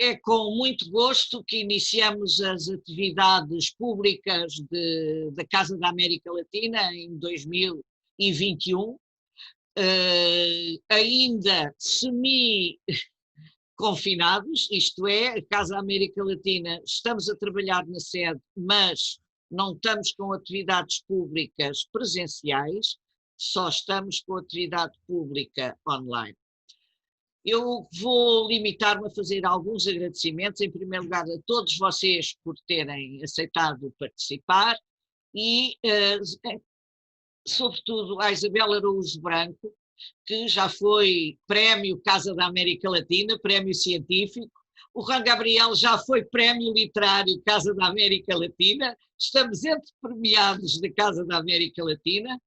É com muito gosto que iniciamos as atividades públicas da Casa da América Latina em 2021, ainda semi-confinados, isto é, a Casa da América Latina, estamos a trabalhar na sede, mas não estamos com atividades públicas presenciais, só estamos com atividade pública online. Eu vou limitar-me a fazer alguns agradecimentos, em primeiro lugar a todos vocês por terem aceitado participar e, sobretudo, à Isabel Araújo Branco, que já foi prémio Casa da América Latina, prémio científico. O Juan Gabriel já foi prémio literário Casa da América Latina. Estamos entre premiados da Casa da América Latina.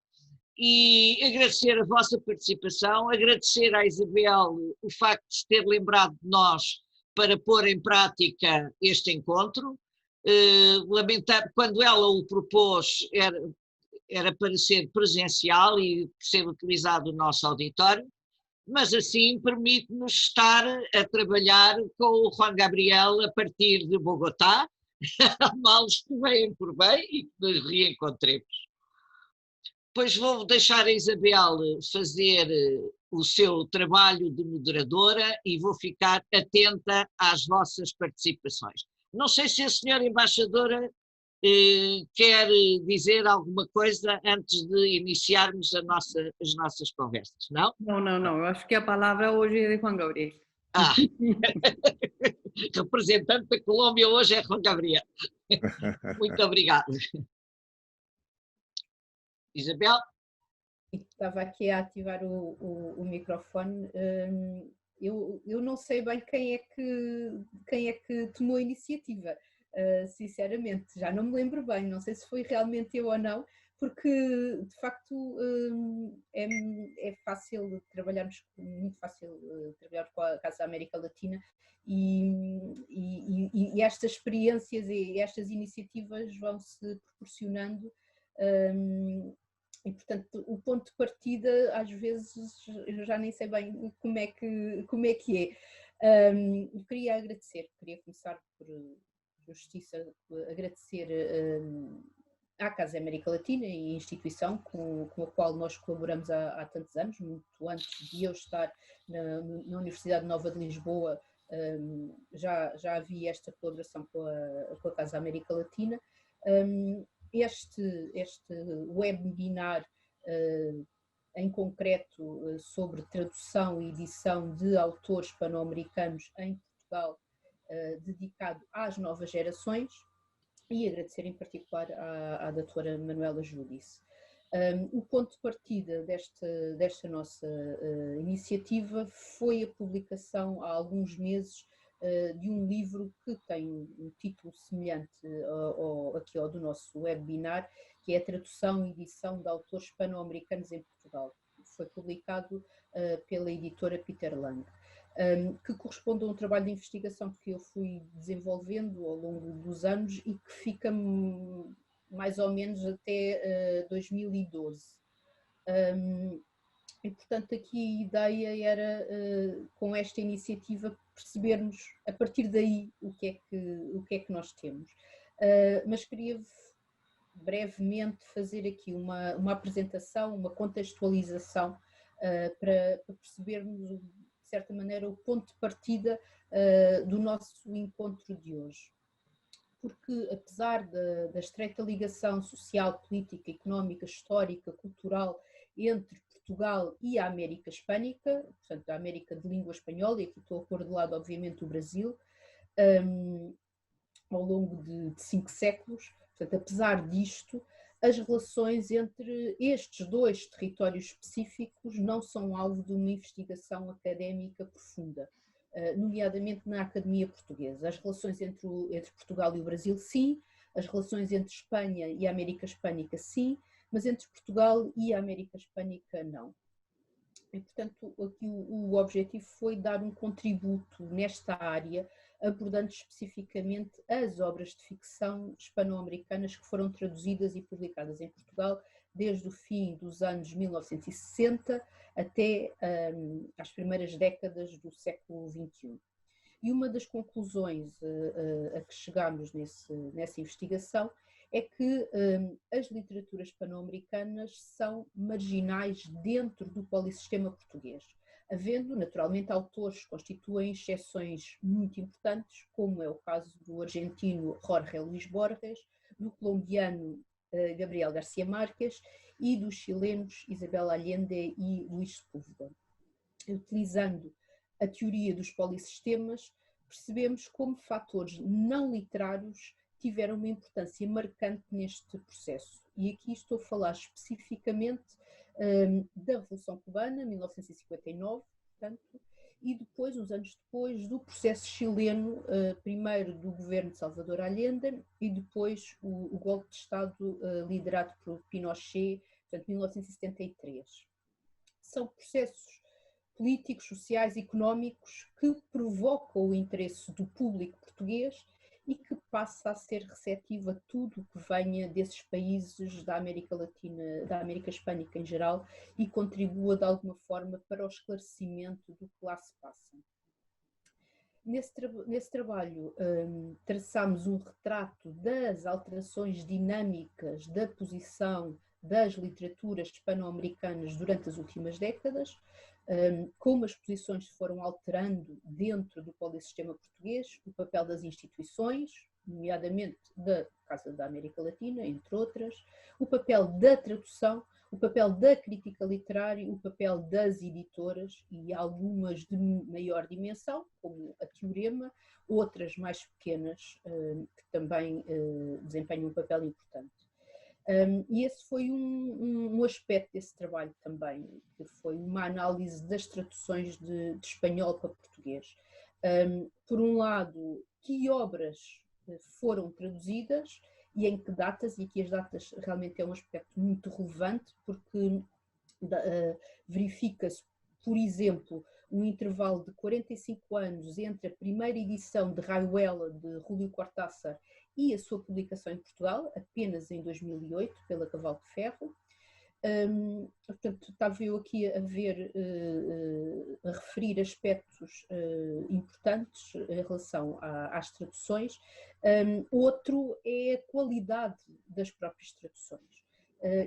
E agradecer a vossa participação, agradecer à Isabel o facto de se ter lembrado de nós para pôr em prática este encontro. Lamentar, quando ela o propôs, era para ser presencial e ser utilizado o nosso auditório, mas assim permite-nos estar a trabalhar com o Juan Gabriel a partir de Bogotá, males que venham por bem e que nos reencontremos. Depois vou deixar a Isabel fazer o seu trabalho de moderadora e vou ficar atenta às vossas participações. Não sei se a senhora embaixadora quer dizer alguma coisa antes de iniciarmos as nossas conversas, não? Não, eu acho que a palavra hoje é de Juan Gabriel. Representante da Colômbia hoje é Juan Gabriel. Muito obrigado. Isabel? Estava aqui a ativar o microfone. Eu não sei bem quem é que tomou a iniciativa, sinceramente, já não me lembro bem, não sei se foi realmente eu ou não, porque de facto é fácil trabalharmos, muito fácil trabalhar com a Casa da América Latina e estas experiências e estas iniciativas vão-se proporcionando. E, portanto, o ponto de partida, às vezes, eu já nem sei bem como é que é. Eu queria começar por justiça, agradecer à Casa da América Latina e a instituição com a qual nós colaboramos há tantos anos, muito antes de eu estar na Universidade Nova de Lisboa, já havia esta colaboração com a Casa da América Latina. Este webinar em concreto sobre tradução e edição de autores hispano-americanos em Portugal, dedicado às novas gerações, e agradecer em particular à doutora Manuela Judice. O ponto de partida desta nossa iniciativa foi a publicação há alguns meses de um livro que tem um título semelhante aqui ao do nosso webinar, que é a Tradução e Edição de Autores Hispano-Americanos em Portugal. Foi publicado pela editora Peter Lang, que corresponde a um trabalho de investigação que eu fui desenvolvendo ao longo dos anos e que fica mais ou menos até 2012. E, portanto, aqui a ideia era, com esta iniciativa, percebermos a partir daí o que é que nós temos. Mas queria brevemente fazer aqui uma apresentação, uma contextualização para percebermos, de certa maneira, o ponto de partida do nosso encontro de hoje. Porque, apesar da estreita ligação social, política, económica, histórica, cultural entre Portugal e a América Hispânica, portanto a América de língua espanhola, e aqui estou a pôr de lado obviamente o Brasil, ao longo de 5 séculos, portanto apesar disto, as relações entre estes dois territórios específicos não são alvo de uma investigação académica profunda, nomeadamente na Academia Portuguesa. As relações entre Portugal e o Brasil, sim, as relações entre Espanha e a América Hispânica, sim, mas entre Portugal e a América Hispânica, não. E, portanto, aqui o objetivo foi dar um contributo nesta área, abordando especificamente as obras de ficção hispano-americanas que foram traduzidas e publicadas em Portugal desde o fim dos anos 1960 até às primeiras décadas do século XXI. E uma das conclusões a que chegámos nessa investigação é que as literaturas hispano-americanas são marginais dentro do polissistema português, havendo naturalmente autores que constituem exceções muito importantes, como é o caso do argentino Jorge Luis Borges, do colombiano Gabriel García Márquez e dos chilenos Isabel Allende e Luís Sepúlveda. Utilizando a teoria dos polissistemas, percebemos como fatores não literários tiveram uma importância marcante neste processo. E aqui estou a falar especificamente da Revolução Cubana, 1959, portanto, e depois, uns anos depois, do processo chileno, primeiro do governo de Salvador Allende e depois o golpe de Estado liderado por Pinochet, portanto, 1973. São processos políticos, sociais e económicos que provocam o interesse do público português e que passa a ser receptivo a tudo o que venha desses países da América Latina, da América Hispânica em geral, e contribua de alguma forma para o esclarecimento do que lá se passa. Nesse trabalho traçámos um retrato das alterações dinâmicas da posição das literaturas hispano-americanas durante as últimas décadas, como as posições se foram alterando dentro do polissistema português, o papel das instituições, nomeadamente da Casa da América Latina, entre outras, o papel da tradução, o papel da crítica literária, o papel das editoras e algumas de maior dimensão, como a Teorema, outras mais pequenas, que também desempenham um papel importante. E esse foi um aspecto desse trabalho também, que foi uma análise das traduções de espanhol para português. Por um lado, que obras foram traduzidas e em que datas, e aqui as datas realmente é um aspecto muito relevante, porque verifica-se, por exemplo, um intervalo de 45 anos entre a primeira edição de Rayuela, de Julio Cortázar, e a sua publicação em Portugal, apenas em 2008, pela Cavalo de Ferro. Portanto, estava eu aqui a referir aspectos importantes em relação às traduções. Outro é a qualidade das próprias traduções,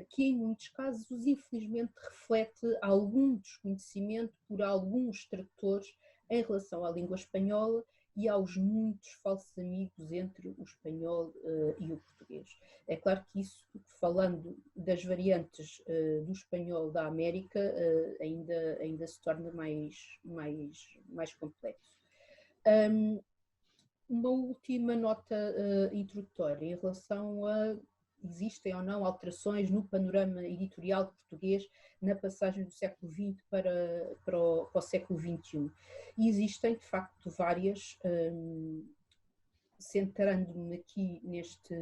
que em muitos casos, infelizmente, reflete algum desconhecimento por alguns tradutores em relação à língua espanhola e aos muitos falsos amigos entre o espanhol e o português. É claro que isso, falando das variantes do espanhol da América, ainda se torna mais complexo. Uma última nota introdutória em relação a existem ou não alterações no panorama editorial português na passagem do século XX para o século XXI. E existem, de facto, várias, centrando-me aqui nesta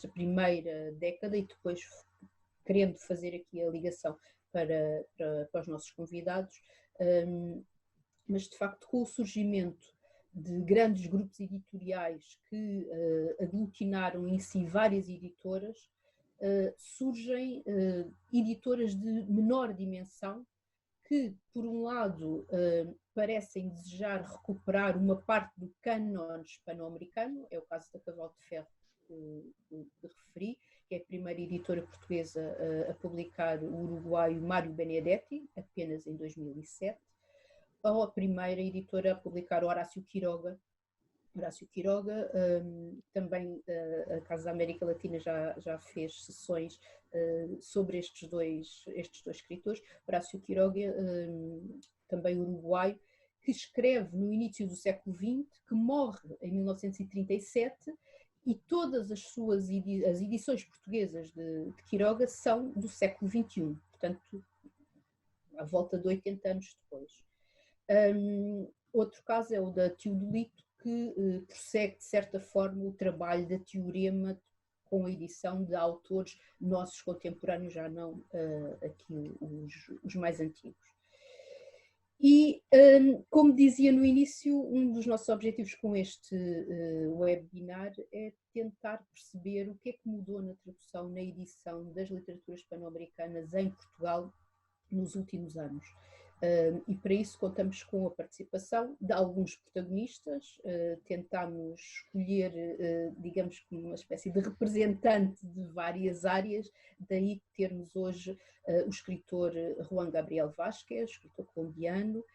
primeira década e depois querendo fazer aqui a ligação para os nossos convidados, mas de facto com o surgimento de grandes grupos editoriais que aglutinaram em si várias editoras, surgem editoras de menor dimensão que, por um lado, parecem desejar recuperar uma parte do cânon hispano-americano, é o caso da Cavalo de Ferro que referi, que é a primeira editora portuguesa a publicar o uruguaio Mário Benedetti, apenas em 2007, ou a primeira editora a publicar Horácio Quiroga. Horácio Quiroga, também a Casa da América Latina já fez sessões sobre estes dois escritores. Horácio Quiroga, também uruguaio, que escreve no início do século XX, que morre em 1937, e todas as edições portuguesas de Quiroga são do século XXI, portanto, à volta de 80 anos depois. Outro caso é o da Teodolito, que prossegue, de certa forma, o trabalho da Teorema com a edição de autores nossos contemporâneos, já não aqui os mais antigos. E, como dizia no início, um dos nossos objetivos com este webinar é tentar perceber o que é que mudou na tradução, na edição das literaturas hispano-americanas em Portugal nos últimos anos. E para isso contamos com a participação de alguns protagonistas, tentámos escolher, digamos, como uma espécie de representante de várias áreas, daí termos hoje o escritor Juan Gabriel Vázquez, escritor colombiano,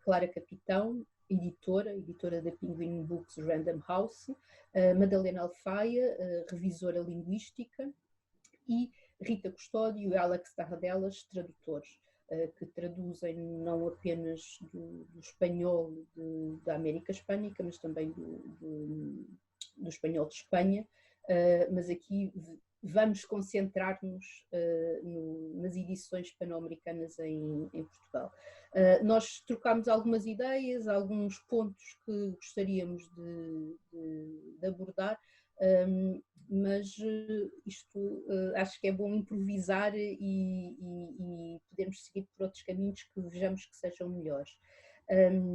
Clara Capitão, editora da Penguin Books Random House, Madalena Alfaia, revisora linguística, e Rita Custódio e Alex Tarradellas, tradutores, que traduzem não apenas do espanhol da América Hispânica, mas também do espanhol de Espanha, mas aqui vamos concentrar-nos nas edições hispano-americanas em Portugal. Nós trocámos algumas ideias, alguns pontos que gostaríamos de abordar, mas isto acho que é bom improvisar e podermos seguir por outros caminhos que vejamos que sejam melhores.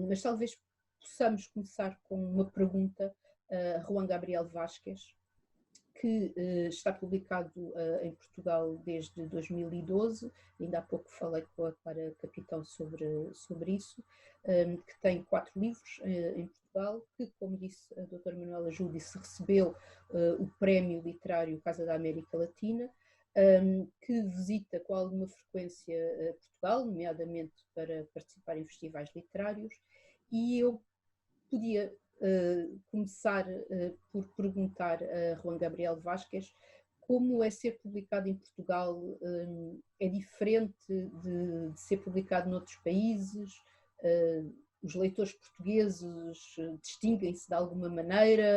Mas talvez possamos começar com uma pergunta a Juan Gabriel Vázquez, que está publicado em Portugal desde 2012, ainda há pouco falei com a Clara Capitão sobre isso, que tem 4 livros em Portugal, que, como disse a doutora Manuela Júdice, recebeu o Prémio Literário Casa da América Latina, que visita com alguma frequência Portugal, nomeadamente para participar em festivais literários, e eu podia começar por perguntar a Juan Gabriel Vázquez como é ser publicado em Portugal. É diferente de ser publicado noutros países? Os leitores portugueses distinguem-se de alguma manera?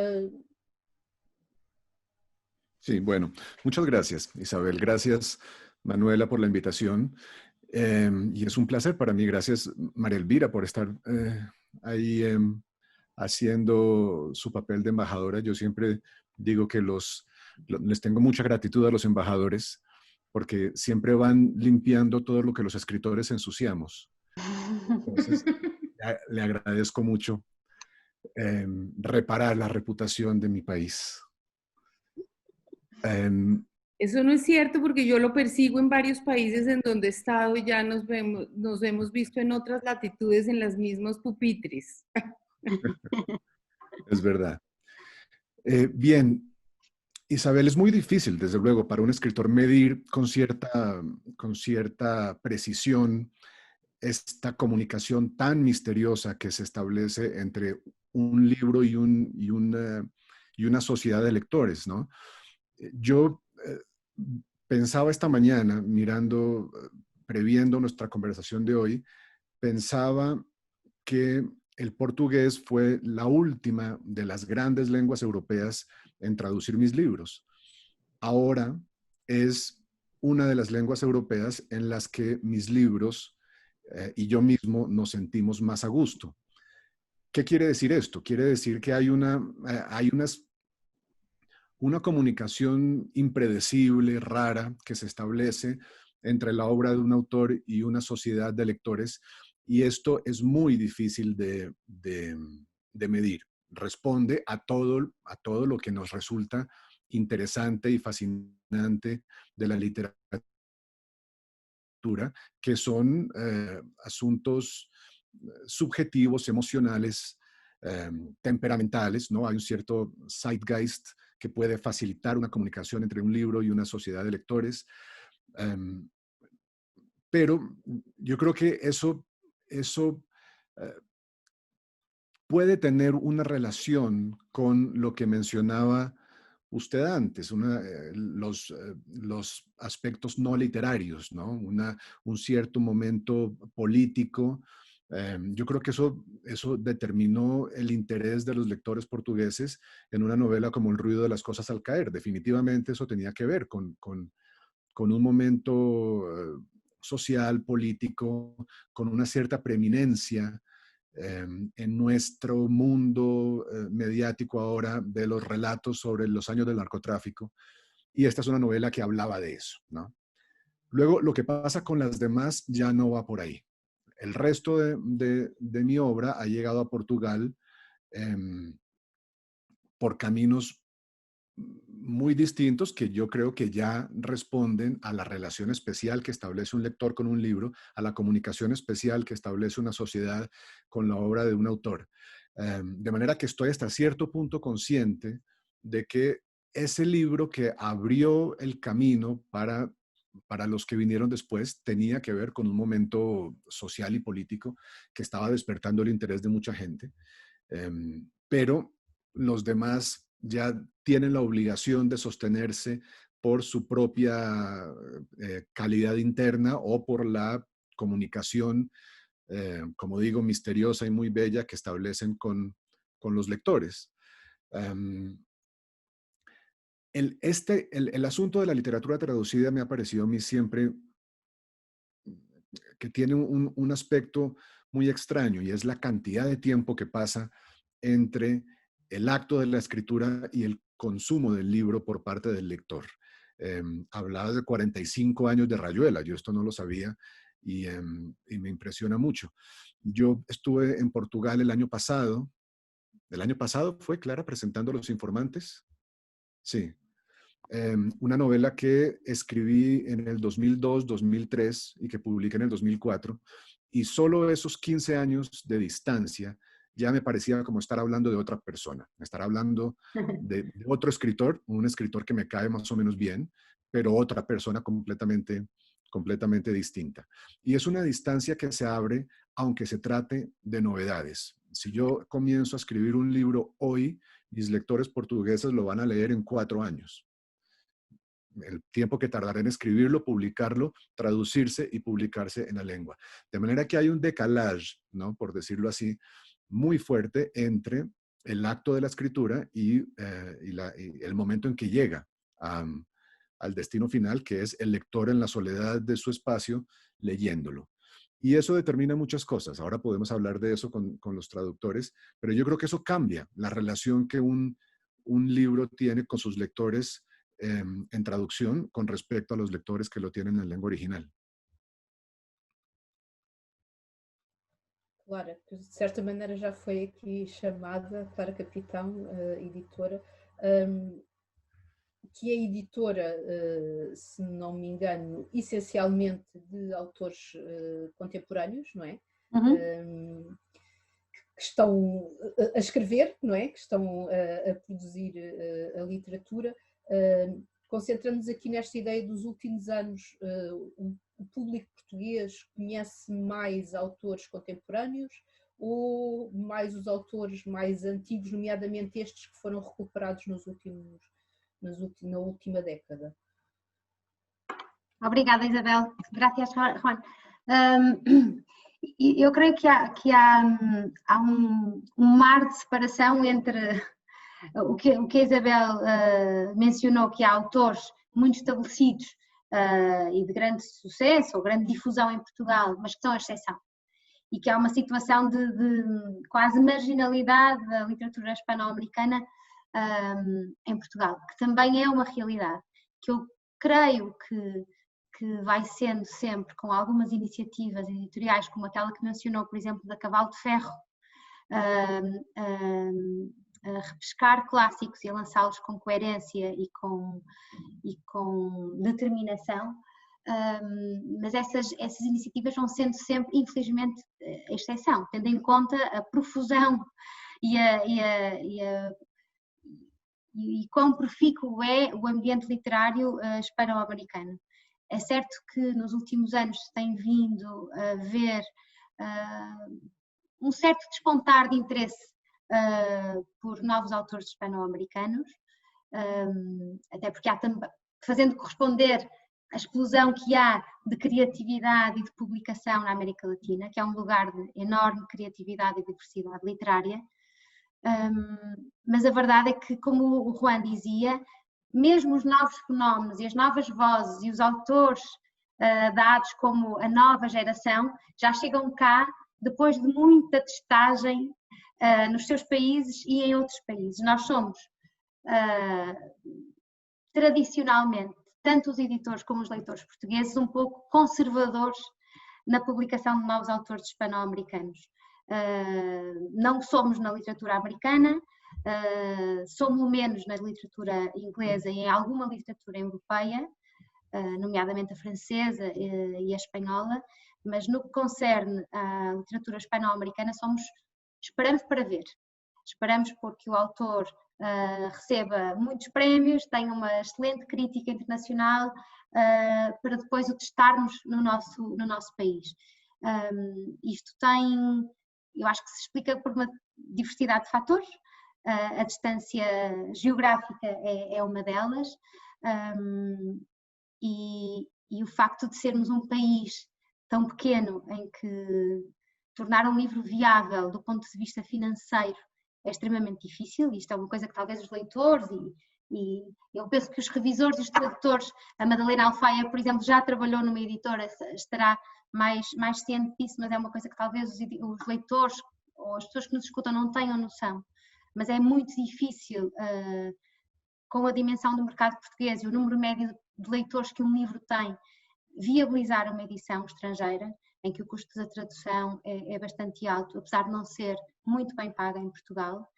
Sí, bueno, muchas gracias, Isabel. Gracias, Manuela, por la invitación. Y es un placer para mí. Gracias, María Elvira, por estar ahí haciendo su papel de embajadora. Yo siempre digo que les tengo mucha gratitud a los embajadores porque siempre van limpiando todo lo que los escritores ensuciamos. Entonces, le agradezco mucho reparar la reputación de mi país. Eso no es cierto porque yo lo persigo en varios países en donde he estado y ya nos hemos visto en otras latitudes en los mismos pupitres. Es verdad. Bien, Isabel, es muy difícil, desde luego, para un escritor medir con cierta precisión esta comunicación tan misteriosa que se establece entre un libro y una sociedad de lectores, ¿no? Yo pensaba esta mañana, previendo nuestra conversación de hoy, pensaba que el portugués fue la última de las grandes lenguas europeas en traducir mis libros. Ahora es una de las lenguas europeas en las que mis libros y yo mismo nos sentimos más a gusto. ¿Qué quiere decir esto? Quiere decir que hay una comunicación impredecible, rara, que se establece entre la obra de un autor y una sociedad de lectores, y esto es muy difícil de medir. Responde a todo lo que nos resulta interesante y fascinante de la literatura, que son asuntos subjetivos, emocionales, temperamentales, ¿no? Hay un cierto zeitgeist que puede facilitar una comunicación entre un libro y una sociedad de lectores. Pero yo creo que eso puede tener una relación con lo que mencionaba usted antes, los aspectos no literarios, ¿no? Un cierto momento político. Yo creo que eso determinó el interés de los lectores portugueses en una novela como El ruido de las cosas al caer. Definitivamente eso tenía que ver con un momento social, político, con una cierta preeminencia en nuestro mundo mediático ahora de los relatos sobre los años del narcotráfico. Y esta es una novela que hablaba de eso, ¿no? Luego, lo que pasa con las demás ya no va por ahí. El resto de mi obra ha llegado a Portugal por caminos muy distintos que yo creo que ya responden a la relación especial que establece un lector con un libro, a la comunicación especial que establece una sociedad con la obra de un autor. De manera que estoy hasta cierto punto consciente de que ese libro que abrió el camino para los que vinieron después tenía que ver con un momento social y político que estaba despertando el interés de mucha gente. Pero los demás ya tienen la obligación de sostenerse por su propia calidad interna o por la comunicación, como digo, misteriosa y muy bella que establecen con los lectores. El asunto de la literatura traducida me ha parecido a mí siempre que tiene un aspecto muy extraño, y es la cantidad de tiempo que pasa entre el acto de la escritura y el consumo del libro por parte del lector. Hablaba de 45 años de Rayuela, yo esto no lo sabía y me impresiona mucho. Yo estuve en Portugal el año pasado fue, Clara, presentando Los Informantes. Sí. Una novela que escribí en el 2002, 2003 y que publiqué en el 2004, y solo esos 15 años de distancia ya me parecía como estar hablando de otra persona, estar hablando de otro escritor, un escritor que me cae más o menos bien, pero otra persona completamente distinta. Y es una distancia que se abre aunque se trate de novedades. Si yo comienzo a escribir un libro hoy, mis lectores portugueses lo van a leer en 4 años. El tiempo que tardará en escribirlo, publicarlo, traducirse y publicarse en la lengua. De manera que hay un decalage, ¿no?, por decirlo así, muy fuerte entre el acto de la escritura y el momento en que llega al destino final, que es el lector en la soledad de su espacio leyéndolo. Y eso determina muchas cosas. Ahora podemos hablar de eso con los traductores, pero yo creo que eso cambia la relación que un libro tiene con sus lectores en traducción con respecto a los lectores que lo tienen en lengua original. Clara, que de certa maneira já foi aqui chamada, Clara Capitão, editora, que é editora, se não me engano, essencialmente de autores contemporâneos, não é? Que estão a escrever, não é? Que estão a produzir a literatura. Concentrando-nos aqui nesta ideia dos últimos anos, o público português conhece mais autores contemporâneos ou mais os autores mais antigos, nomeadamente estes que foram recuperados na última década? Obrigada, Isabel. Gracias, Juan. Eu creio que há um mar de separação entre o que a Isabel mencionou, que há autores muito estabelecidos e de grande sucesso ou grande difusão em Portugal, mas que são a exceção, e que há uma situação de quase marginalidade da literatura hispano-americana em Portugal, que também é uma realidade, que eu creio que vai sendo sempre, com algumas iniciativas editoriais, como aquela que mencionou, por exemplo, da Cavalo de Ferro, a repescar clássicos e a lançá-los com coerência e com determinação, mas essas iniciativas vão sendo sempre, infelizmente, a exceção, tendo em conta a profusão e quão profícuo é o ambiente literário hispano-americano. É certo que nos últimos anos se tem vindo a ver um certo despontar de interesse por novos autores hispano-americanos, até porque há também, fazendo corresponder a explosão que há de criatividade e de publicação na América Latina, que é um lugar de enorme criatividade e diversidade literária, mas a verdade é que, como o Juan dizia, mesmo os novos fenómenos e as novas vozes e os autores dados como a nova geração já chegam cá depois de muita testagem nos seus países e em outros países. Nós somos, tradicionalmente, tanto os editores como os leitores portugueses, um pouco conservadores na publicação de novos autores hispano-americanos. Não somos na literatura americana, somos menos na literatura inglesa e em alguma literatura europeia, nomeadamente a francesa e a espanhola, mas no que concerne à literatura hispano-americana esperamos para ver. Esperamos porque o autor receba muitos prémios, tenha uma excelente crítica internacional, para depois o testarmos no nosso país. Isto eu acho que se explica por uma diversidade de fatores. A distância geográfica é uma delas, e o facto de sermos um país tão pequeno em que tornar um livro viável do ponto de vista financeiro é extremamente difícil. Isto é uma coisa que talvez os leitores e eu penso que os revisores e os tradutores, a Madalena Alfaia, por exemplo, já trabalhou numa editora, estará mais ciente disso, mas é uma coisa que talvez os leitores ou as pessoas que nos escutam não tenham noção. Mas é muito difícil, com a dimensão do mercado português e o número médio de leitores que um livro tem, viabilizar uma edição estrangeira, em que o custo da tradução é bastante alto, apesar de não ser muito bem paga em Portugal.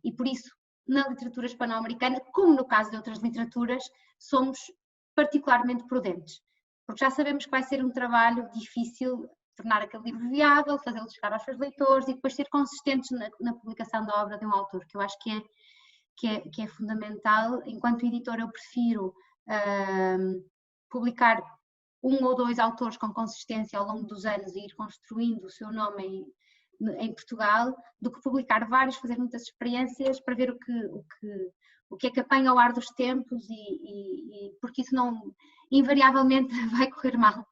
E por isso, na literatura hispano-americana, como no caso de outras literaturas, somos particularmente prudentes, porque já sabemos que vai ser um trabalho difícil tornar aquele livro viável, fazê-lo chegar aos seus leitores e depois ser consistentes na publicação da obra de um autor, que eu acho que é fundamental. Enquanto editora, eu prefiro publicar um ou dois autores com consistência ao longo dos anos e ir construindo o seu nome em Portugal, do que publicar vários, fazer muitas experiências para ver o que é que apanha ao ar dos tempos, porque isso não, invariavelmente, vai correr mal.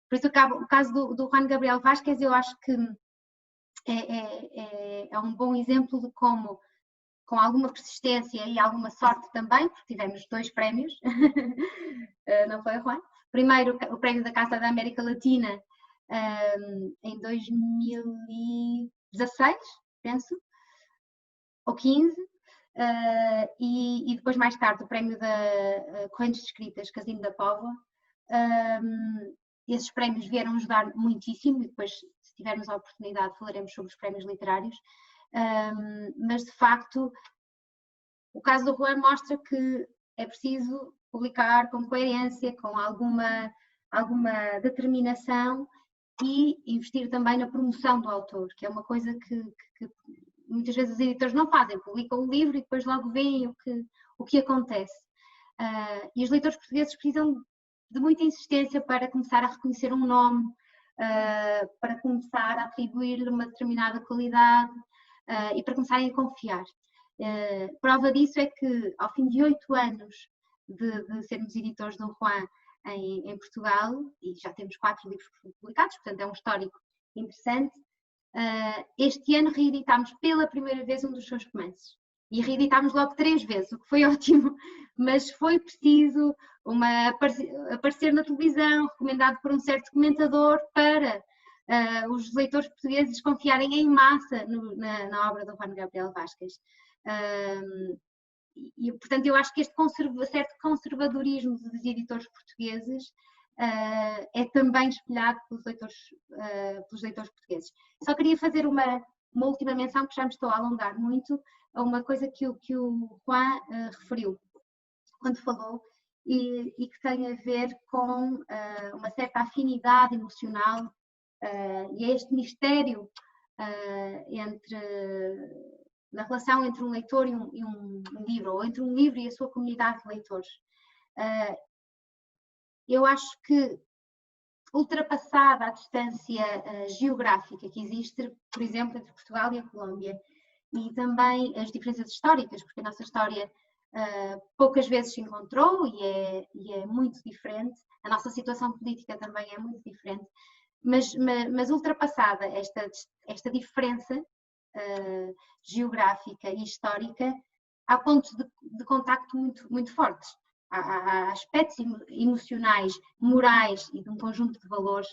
Por isso o caso do Juan Gabriel Vázquez, eu acho que é um bom exemplo de como, com alguma persistência e alguma sorte também, porque tivemos 2 prémios, não foi, Juan? Primeiro o prémio da Casa da América Latina, em 2016, penso, ou 15, e depois mais tarde o prémio da Correntes de Escritas, Casino da Póvoa. Esses prémios vieram ajudar muitíssimo e depois, se tivermos a oportunidade, falaremos sobre os prémios literários. Mas de facto o caso do Juan mostra que é preciso publicar com coerência, com alguma determinação, e investir também na promoção do autor, que é uma coisa que muitas vezes os editores não fazem, publicam um livro e depois logo veem o que acontece. E os leitores portugueses precisam de muita insistência para começar a reconhecer um nome, para começar a atribuir-lhe uma determinada qualidade, e para começarem a confiar. Prova disso é que, ao fim de 8 anos de sermos editores do Juan em Portugal, e já temos 4 livros publicados, portanto é um histórico interessante, este ano reeditámos pela primeira vez um dos seus romances. E reeditámos logo 3 vezes, o que foi ótimo, mas foi preciso aparecer na televisão, recomendado por um certo comentador, para os leitores portugueses confiarem em massa na obra do Juan Gabriel Vázquez. E, portanto, eu acho que este certo conservadorismo dos editores portugueses é também espelhado pelos leitores portugueses. Só queria fazer uma última menção, que já me estou a alongar muito, a uma coisa que o Juan referiu quando falou, e que tem a ver com uma certa afinidade emocional, e é este mistério na relação entre um leitor e um livro, ou entre um livro e a sua comunidade de leitores. Eu acho que, ultrapassada a distância geográfica que existe, por exemplo, entre Portugal e a Colômbia, e também as diferenças históricas, porque a nossa história poucas vezes se encontrou e é muito diferente, a nossa situação política também é muito diferente, mas ultrapassada esta diferença geográfica e histórica, há pontos de contacto muito fortes. Há aspectos emocionais, morais e de um conjunto de valores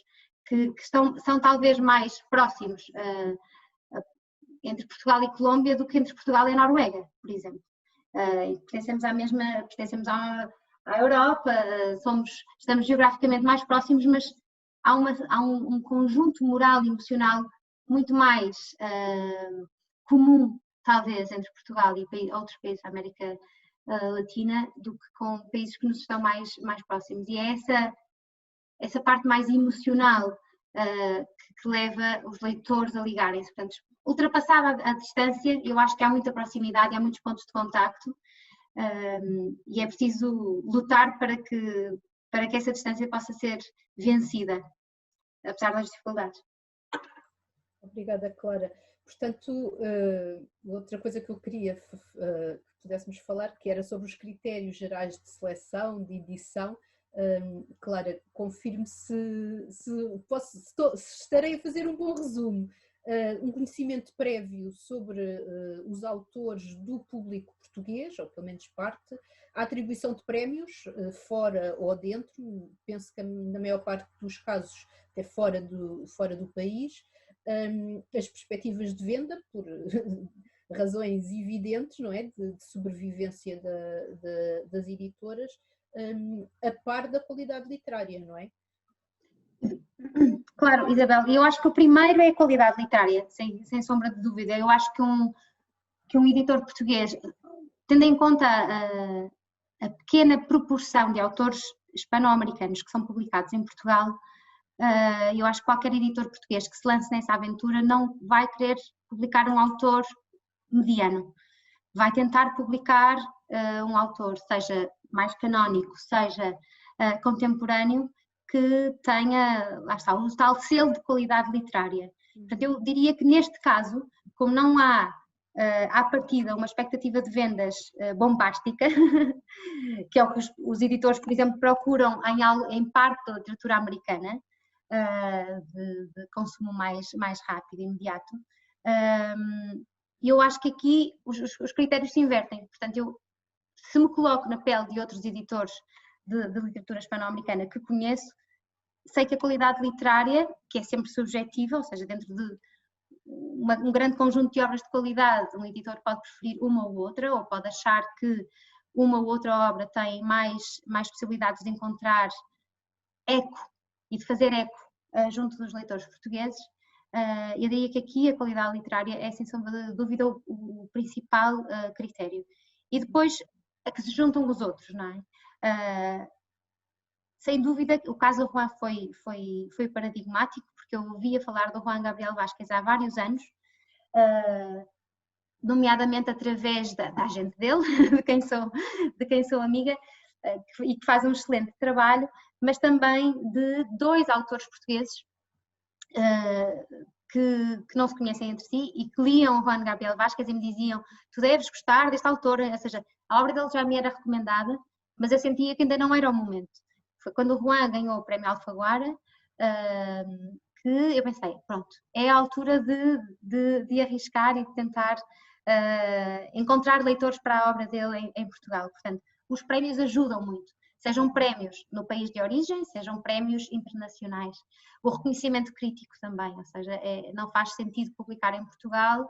que são talvez mais próximos entre Portugal e Colômbia do que entre Portugal e a Noruega, por exemplo. Pertencemos à Europa, estamos geograficamente mais próximos, mas há um conjunto moral e emocional muito mais comum, talvez, entre Portugal e outros países da América Latina do que com países que nos estão mais próximos. E é essa parte mais emocional que leva os leitores a ligarem-se. Portanto, ultrapassada a distância, eu acho que há muita proximidade, há muitos pontos de contacto e é preciso lutar para que essa distância possa ser vencida, apesar das dificuldades. Obrigada, Clara. Portanto, outra coisa que eu queria que pudéssemos falar, que era sobre os critérios gerais de seleção, de edição. Clara, confirme se estarei a fazer um bom resumo. Um conhecimento prévio sobre os autores do público português, ou pelo menos parte, a atribuição de prémios fora ou dentro, penso que na maior parte dos casos até fora do país, as perspectivas de venda, por razões evidentes, não é, de sobrevivência das editoras, a par da qualidade literária, não é? Claro, Isabel, eu acho que o primeiro é a qualidade literária, sem sombra de dúvida. Eu acho que um editor português, tendo em conta a pequena proporção de autores hispano-americanos que são publicados em Portugal, eu acho que qualquer editor português que se lance nessa aventura não vai querer publicar um autor mediano. Vai tentar publicar um autor, seja mais canónico, seja contemporâneo, que tenha, lá está, um tal selo de qualidade literária. Portanto, eu diria que neste caso, como não há à partida uma expectativa de vendas bombástica, que é o que os editores, por exemplo, procuram em parte da literatura americana, de consumo mais rápido e imediato, eu acho que aqui os critérios se invertem. Portanto, se me coloco na pele de outros editores de literatura hispano-americana que conheço, sei que a qualidade literária, que é sempre subjetiva, ou seja, dentro de um grande conjunto de obras de qualidade, um editor pode preferir uma ou outra, ou pode achar que uma ou outra obra tem mais possibilidades de encontrar eco e de fazer eco junto dos leitores portugueses. Eu diria que aqui a qualidade literária é, sem sombra de dúvida, o principal critério. E depois a que se juntam os outros, não é? Sem dúvida, o caso do Juan foi paradigmático, porque eu ouvia falar do Juan Gabriel Vázquez há vários anos, nomeadamente através da agente dele, de quem sou amiga, e que faz um excelente trabalho, mas também de dois autores portugueses que não se conhecem entre si e que liam o Juan Gabriel Vázquez e me diziam: tu deves gostar deste autor, ou seja, a obra dele já me era recomendada, mas eu sentia que ainda não era o momento. Foi quando o Juan ganhou o prémio Alfaguara que eu pensei, pronto, é a altura de arriscar e de tentar encontrar leitores para a obra dele em Portugal. Portanto, os prémios ajudam muito, sejam prémios no país de origem, sejam prémios internacionais. O reconhecimento crítico também, ou seja, não faz sentido publicar em Portugal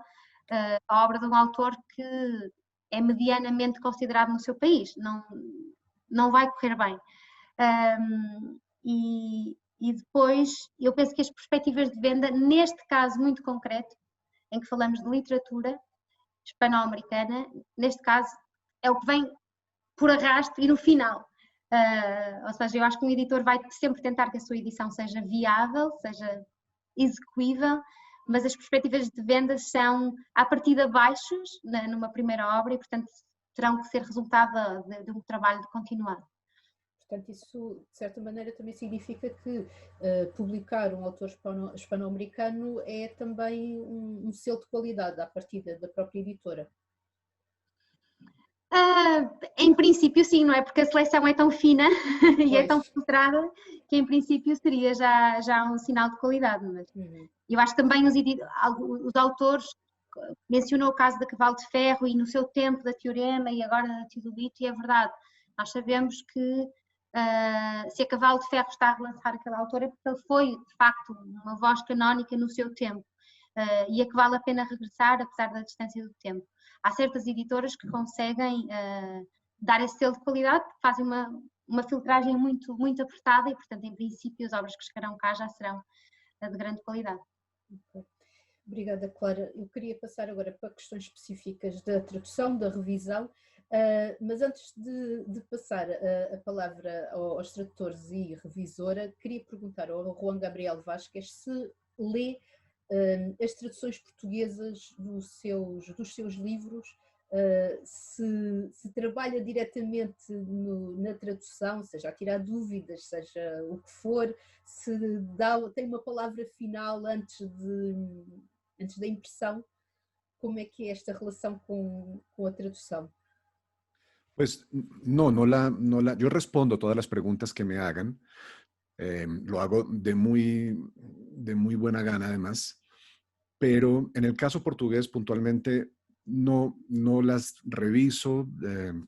a obra de um autor que é medianamente considerado no seu país, não vai correr bem. E depois, eu penso que as perspectivas de venda, neste caso muito concreto, em que falamos de literatura hispano-americana, neste caso é o que vem por arrasto e no final. Ou seja, eu acho que um editor vai sempre tentar que a sua edição seja viável, seja execuível, mas as perspectivas de venda são, à partida, baixas numa primeira obra e, portanto, terão que ser resultado de um trabalho continuado. Portanto, isso, de certa maneira, também significa que publicar um autor hispano-americano é também um selo de qualidade à partida da própria editora. Em princípio sim, não é? Porque a seleção é tão fina e é tão filtrada que em princípio seria já um sinal de qualidade. Mas eu acho que também os autores, mencionou o caso da Cavalo de Ferro e no seu tempo da Teorema e agora da Teodolito, e é verdade, nós sabemos que se a Cavalo de Ferro está a relançar aquela autora é porque ele foi de facto uma voz canónica no seu tempo e é que vale a pena regressar apesar da distância do tempo. Há certas editoras que conseguem dar esse selo de qualidade, que fazem uma filtragem muito, muito apertada e, portanto, em princípio, as obras que chegarão cá já serão de grande qualidade. Okay. Obrigada, Clara. Eu queria passar agora para questões específicas da tradução, da revisão, mas antes de passar a palavra aos tradutores e revisora, queria perguntar ao Juan Gabriel Vasquez se lê as traduções portuguesas dos seus livros, se trabalha diretamente na tradução, seja a tirar dúvidas, seja o que for, se tem uma palavra final antes da impressão, como é que é esta relação com a traducción? Pues no yo respondo todas las preguntas que me hagan. Lo hago de muy buena gana además, pero en el caso portugués puntualmente no las reviso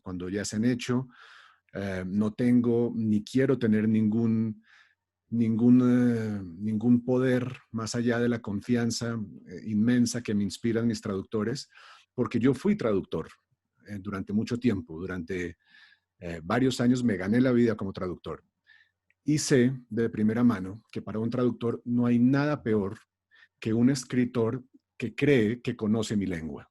cuando ya se han hecho. No tengo ni quiero tener ningún poder más allá de la confianza inmensa que me inspiran mis traductores, porque yo fui traductor durante mucho tiempo, durante varios años me gané la vida como traductor. Y sé de primera mano que para un traductor no hay nada peor que un escritor que cree que conoce mi lengua.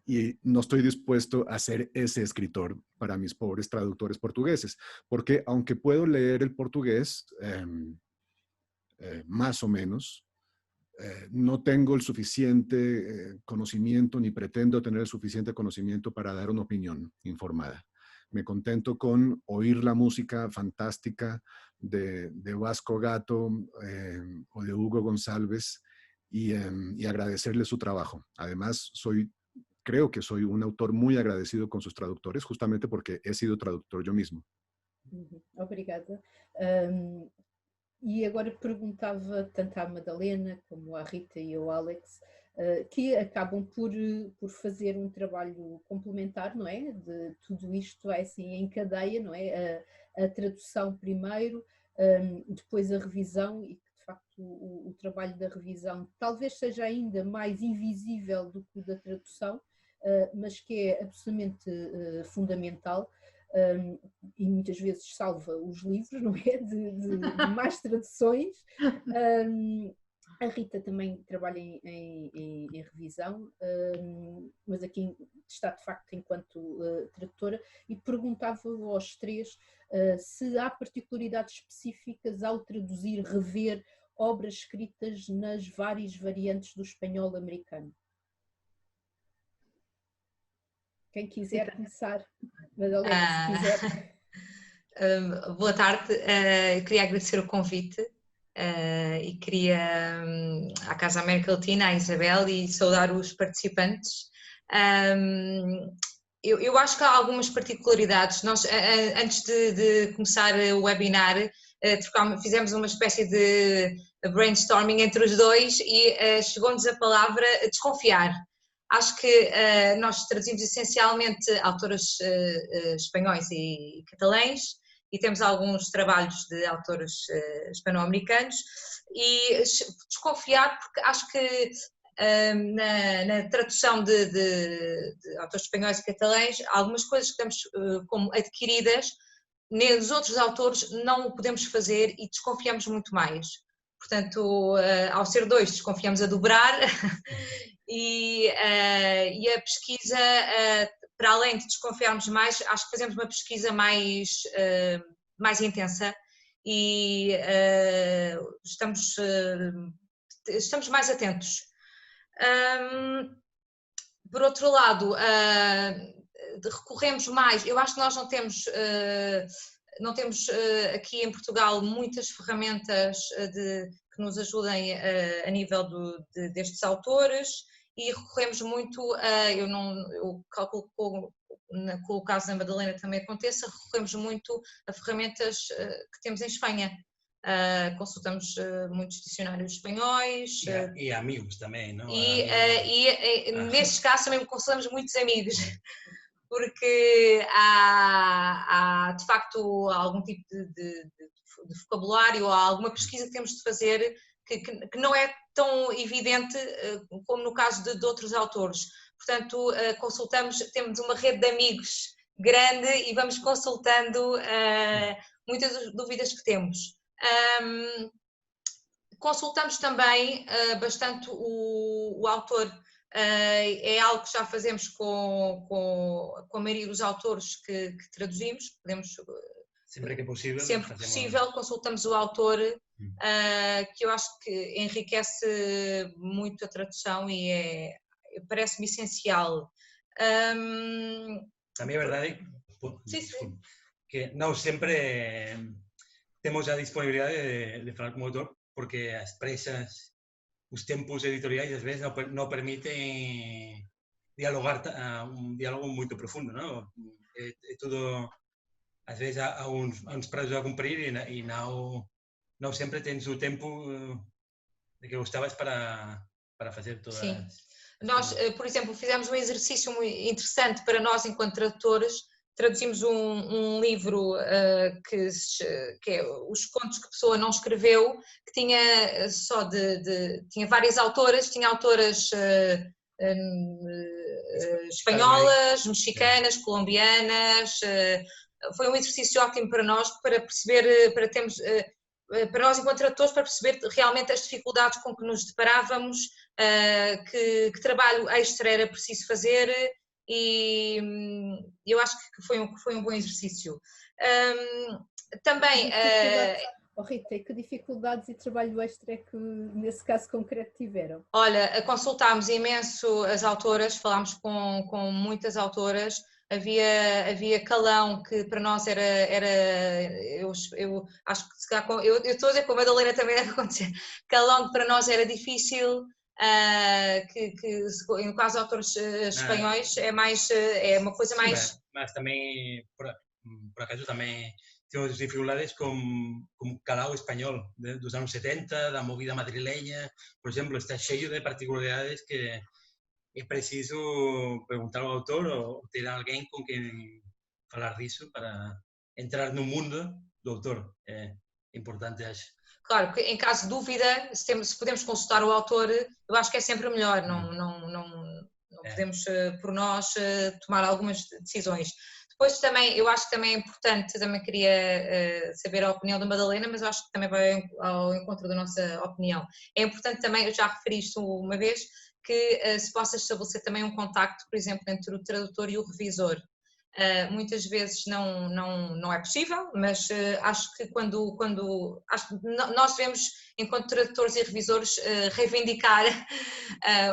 Y no estoy dispuesto a ser ese escritor para mis pobres traductores portugueses, porque aunque puedo leer el portugués más o menos, no tengo el suficiente conocimiento ni pretendo tener el suficiente conocimiento para dar una opinión informada. Me contento con oír la música fantástica de Vasco Gatto o de Hugo González y agradecerle su trabajo. Además, creo que soy un autor muy agradecido con sus traductores, justamente porque he sido traductor yo mismo. Obrigada. E agora perguntava tanto à Madalena como à Rita e ao Alex, que acabam por fazer um trabalho complementar, não é? De tudo isto é assim em cadeia, não é? A tradução primeiro, depois a revisão, e que de facto o trabalho da revisão talvez seja ainda mais invisível do que o da tradução, mas que é absolutamente fundamental. E muitas vezes salva os livros, não é? De más traduções. A Rita também trabalha em revisão, mas aqui está de facto enquanto tradutora, e perguntava aos três se há particularidades específicas ao traduzir, rever obras escritas nas várias variantes do espanhol americano. Quem quiser começar, Madalena, se quiser. Boa tarde, queria agradecer o convite e queria à Casa América Latina, à Isabel, e saudar os participantes. Eu acho que há algumas particularidades. Nós, antes de começar o webinar, fizemos uma espécie de brainstorming entre os dois e chegou-nos a palavra desconfiar. Acho que nós traduzimos essencialmente autores espanhóis e catalães e temos alguns trabalhos de autores hispano-americanos, e desconfiar porque acho que na tradução de autores espanhóis e catalães, algumas coisas que temos como adquiridas, nos outros autores não o podemos fazer e desconfiamos muito mais. Portanto, ao ser dois, desconfiamos a dobrar. E a pesquisa, para além de desconfiarmos mais, acho que fazemos uma pesquisa mais intensa e estamos mais atentos. Por outro lado, recorremos mais, eu acho que nós não temos aqui em Portugal muitas ferramentas que nos ajudem a nível destes autores, e recorremos muito eu calculo que o caso da Madalena também aconteça, recorremos muito a ferramentas que temos em Espanha. Consultamos muitos dicionários espanhóis. E amigos também, não? Nestes casos também consultamos muitos amigos, porque há de facto algum tipo de vocabulário ou alguma pesquisa que temos de fazer que não é tão evidente como no caso de outros autores. Portanto, temos uma rede de amigos grande e vamos consultando muitas dúvidas que temos. Consultamos também bastante o autor. É algo que já fazemos com a maioria dos autores que traduzimos. Podemos, sempre que possível, consultamos o autor, que eu acho que enriquece muito a tradução e parece-me essencial. Também é verdade que não sempre temos a disponibilidade de falar como autor, porque as presas, os tempos editoriais às vezes não permitem dialogar um diálogo muito profundo, não? É tudo, às vezes há uns prazos a cumprir e não sempre tens o tempo de que gostavas para fazer todas. Sim. Nós, por exemplo, fizemos um exercício muito interessante para nós enquanto tradutores. Traduzimos um livro que é Os Contos que a Pessoa Não Escreveu, que tinha tinha várias autoras, tinha autoras espanholas, mexicanas, colombianas. Foi um exercício ótimo para nós, para perceber, para nós enquanto tradutores, para perceber realmente as dificuldades com que nos deparávamos, que trabalho extra era preciso fazer. E eu acho que foi um bom exercício. Também... Rita, que dificuldades e trabalho extra é que nesse caso concreto tiveram? Olha, consultámos imenso as autoras, falámos com muitas autoras. Havia Calão, que para nós era eu acho que eu estou a dizer com a Madalena também deve acontecer. Calão, que para nós era difícil. Que no caso de autores espanhóis é uma coisa mais... Mas também, por acaso, também temos dificuldades com Calao espanhol dos anos 70, da movida madrileña, por exemplo, está cheio de particularidades que é preciso perguntar ao autor ou ter alguém com quem falar disso para entrar no mundo do autor. É importante, acho. Claro, que em caso de dúvida, se podemos consultar o autor, eu acho que é sempre melhor, não podemos por nós tomar algumas decisões. Depois também, eu acho que também é importante, também queria saber a opinião da Madalena, mas eu acho que também vai ao encontro da nossa opinião. É importante também, eu já referi isto uma vez, que se possa estabelecer também um contacto, por exemplo, entre o tradutor e o revisor. Muitas vezes não é possível, mas acho que nós devemos, enquanto tradutores e revisores, reivindicar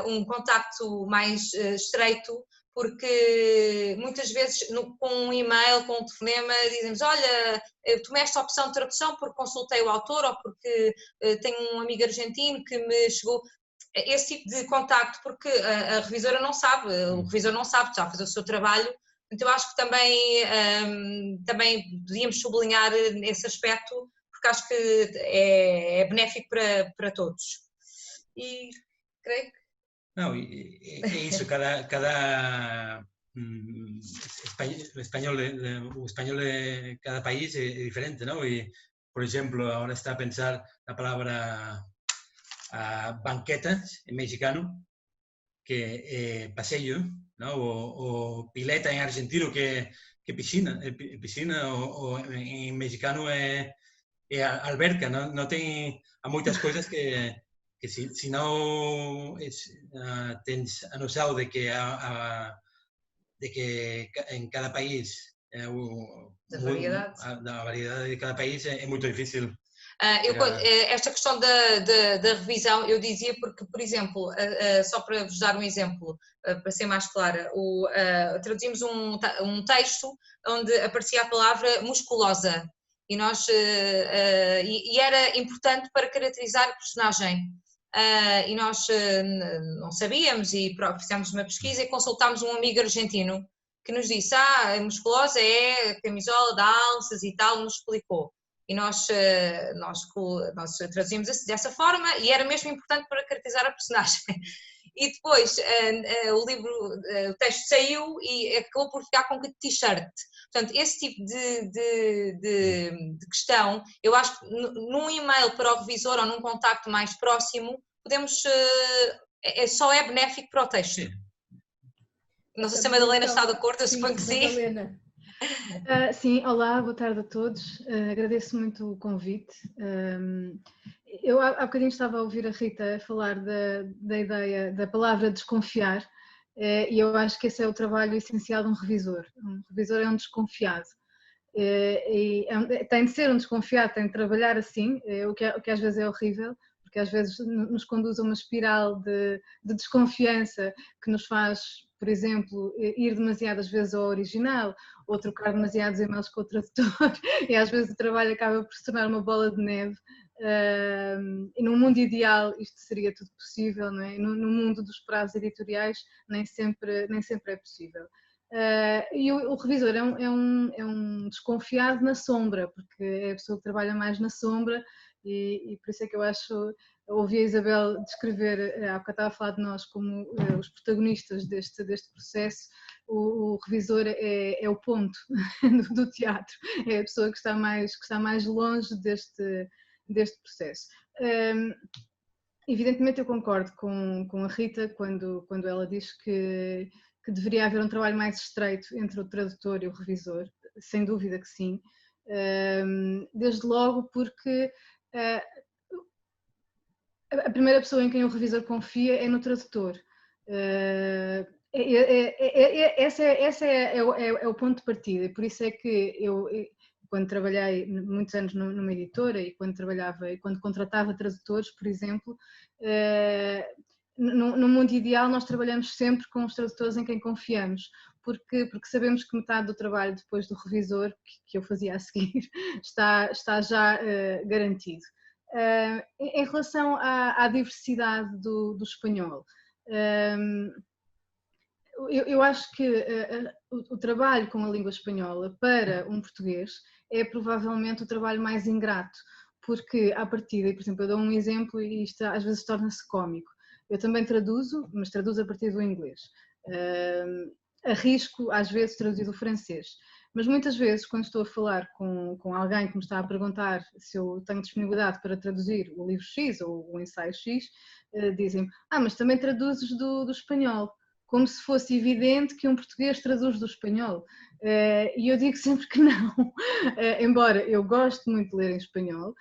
um contacto mais estreito, porque muitas vezes com um e-mail, com um telefonema, dizemos: olha, eu tomei esta opção de tradução porque consultei o autor ou porque tenho um amigo argentino que me chegou. Esse tipo de contacto, porque a revisora não sabe, o revisor não sabe, está a fazer o seu trabalho. Então eu acho que também podíamos sublinhar esse aspecto, porque acho que é benéfico para todos. E creio que... Não, é isso, o espanhol de cada país é diferente, não? E, por exemplo, agora está a pensar na palavra banquetas en mexicano, que é passeio, ¿no? O pileta en argentino, que piscina, o en mexicano é alberca, não tem, há muitas coisas que se não tens a noção de que em cada país da variedade de cada país é muito difícil. Esta questão da revisão, eu dizia porque, por exemplo, só para vos dar um exemplo, para ser mais clara, traduzimos um texto onde aparecia a palavra musculosa e era importante para caracterizar a personagem. E nós não sabíamos e fizemos uma pesquisa e consultámos um amigo argentino que nos disse: a musculosa é a camisola de alças e tal, nos explicou. E nós traduzimos dessa forma e era mesmo importante para caracterizar a personagem. E depois o texto saiu e acabou por ficar com t-shirt. Portanto, esse tipo de questão, eu acho que num e-mail para o revisor ou num contacto mais próximo, podemos, só é benéfico para o texto. Sim. Não sei se a Madalena está de acordo, eu suponho que sim. Madalena, Sim, olá, boa tarde a todos. Agradeço muito o convite. Eu há bocadinho estava a ouvir a Rita falar da ideia, da palavra desconfiar, e eu acho que esse é o trabalho essencial de um revisor. Um revisor é um desconfiado. Tem de ser um desconfiado, tem de trabalhar assim, o que às vezes é horrível, porque às vezes nos conduz a uma espiral de desconfiança que nos faz, por exemplo, ir demasiadas vezes ao original ou trocar demasiados e-mails com o tradutor e às vezes o trabalho acaba por se tornar uma bola de neve. E num mundo ideal isto seria tudo possível, não é? No mundo dos prazos editoriais nem sempre é possível. E o revisor é um desconfiado na sombra, porque é a pessoa que trabalha mais na sombra e por isso é que eu acho, ouvi a Isabel descrever, há bocado estava a falar de nós como os protagonistas deste processo, o revisor é o ponto do teatro, é a pessoa que está mais longe deste processo. Evidentemente eu concordo com a Rita quando ela diz que deveria haver um trabalho mais estreito entre o tradutor e o revisor, sem dúvida que sim, desde logo porque a primeira pessoa em quem o revisor confia é no tradutor. Esse é o ponto de partida e por isso é que eu, quando trabalhei muitos anos numa editora e quando contratava tradutores, por exemplo, no mundo ideal nós trabalhamos sempre com os tradutores em quem confiamos, porque sabemos que metade do trabalho depois do revisor, que eu fazia a seguir, está já garantido. Em relação à diversidade do espanhol, eu acho que o trabalho com a língua espanhola para um português é provavelmente o trabalho mais ingrato, porque à partida, por exemplo, eu dou um exemplo e isto às vezes torna-se cómico. Eu também traduzo, mas traduzo a partir do inglês. Arrisco às vezes traduzir do francês. Mas muitas vezes, quando estou a falar com alguém que me está a perguntar se eu tenho disponibilidade para traduzir o livro X ou o ensaio X, dizem-me, mas também traduzes do espanhol, como se fosse evidente que um português traduz do espanhol. E eu digo sempre que não, embora eu goste muito de ler em espanhol,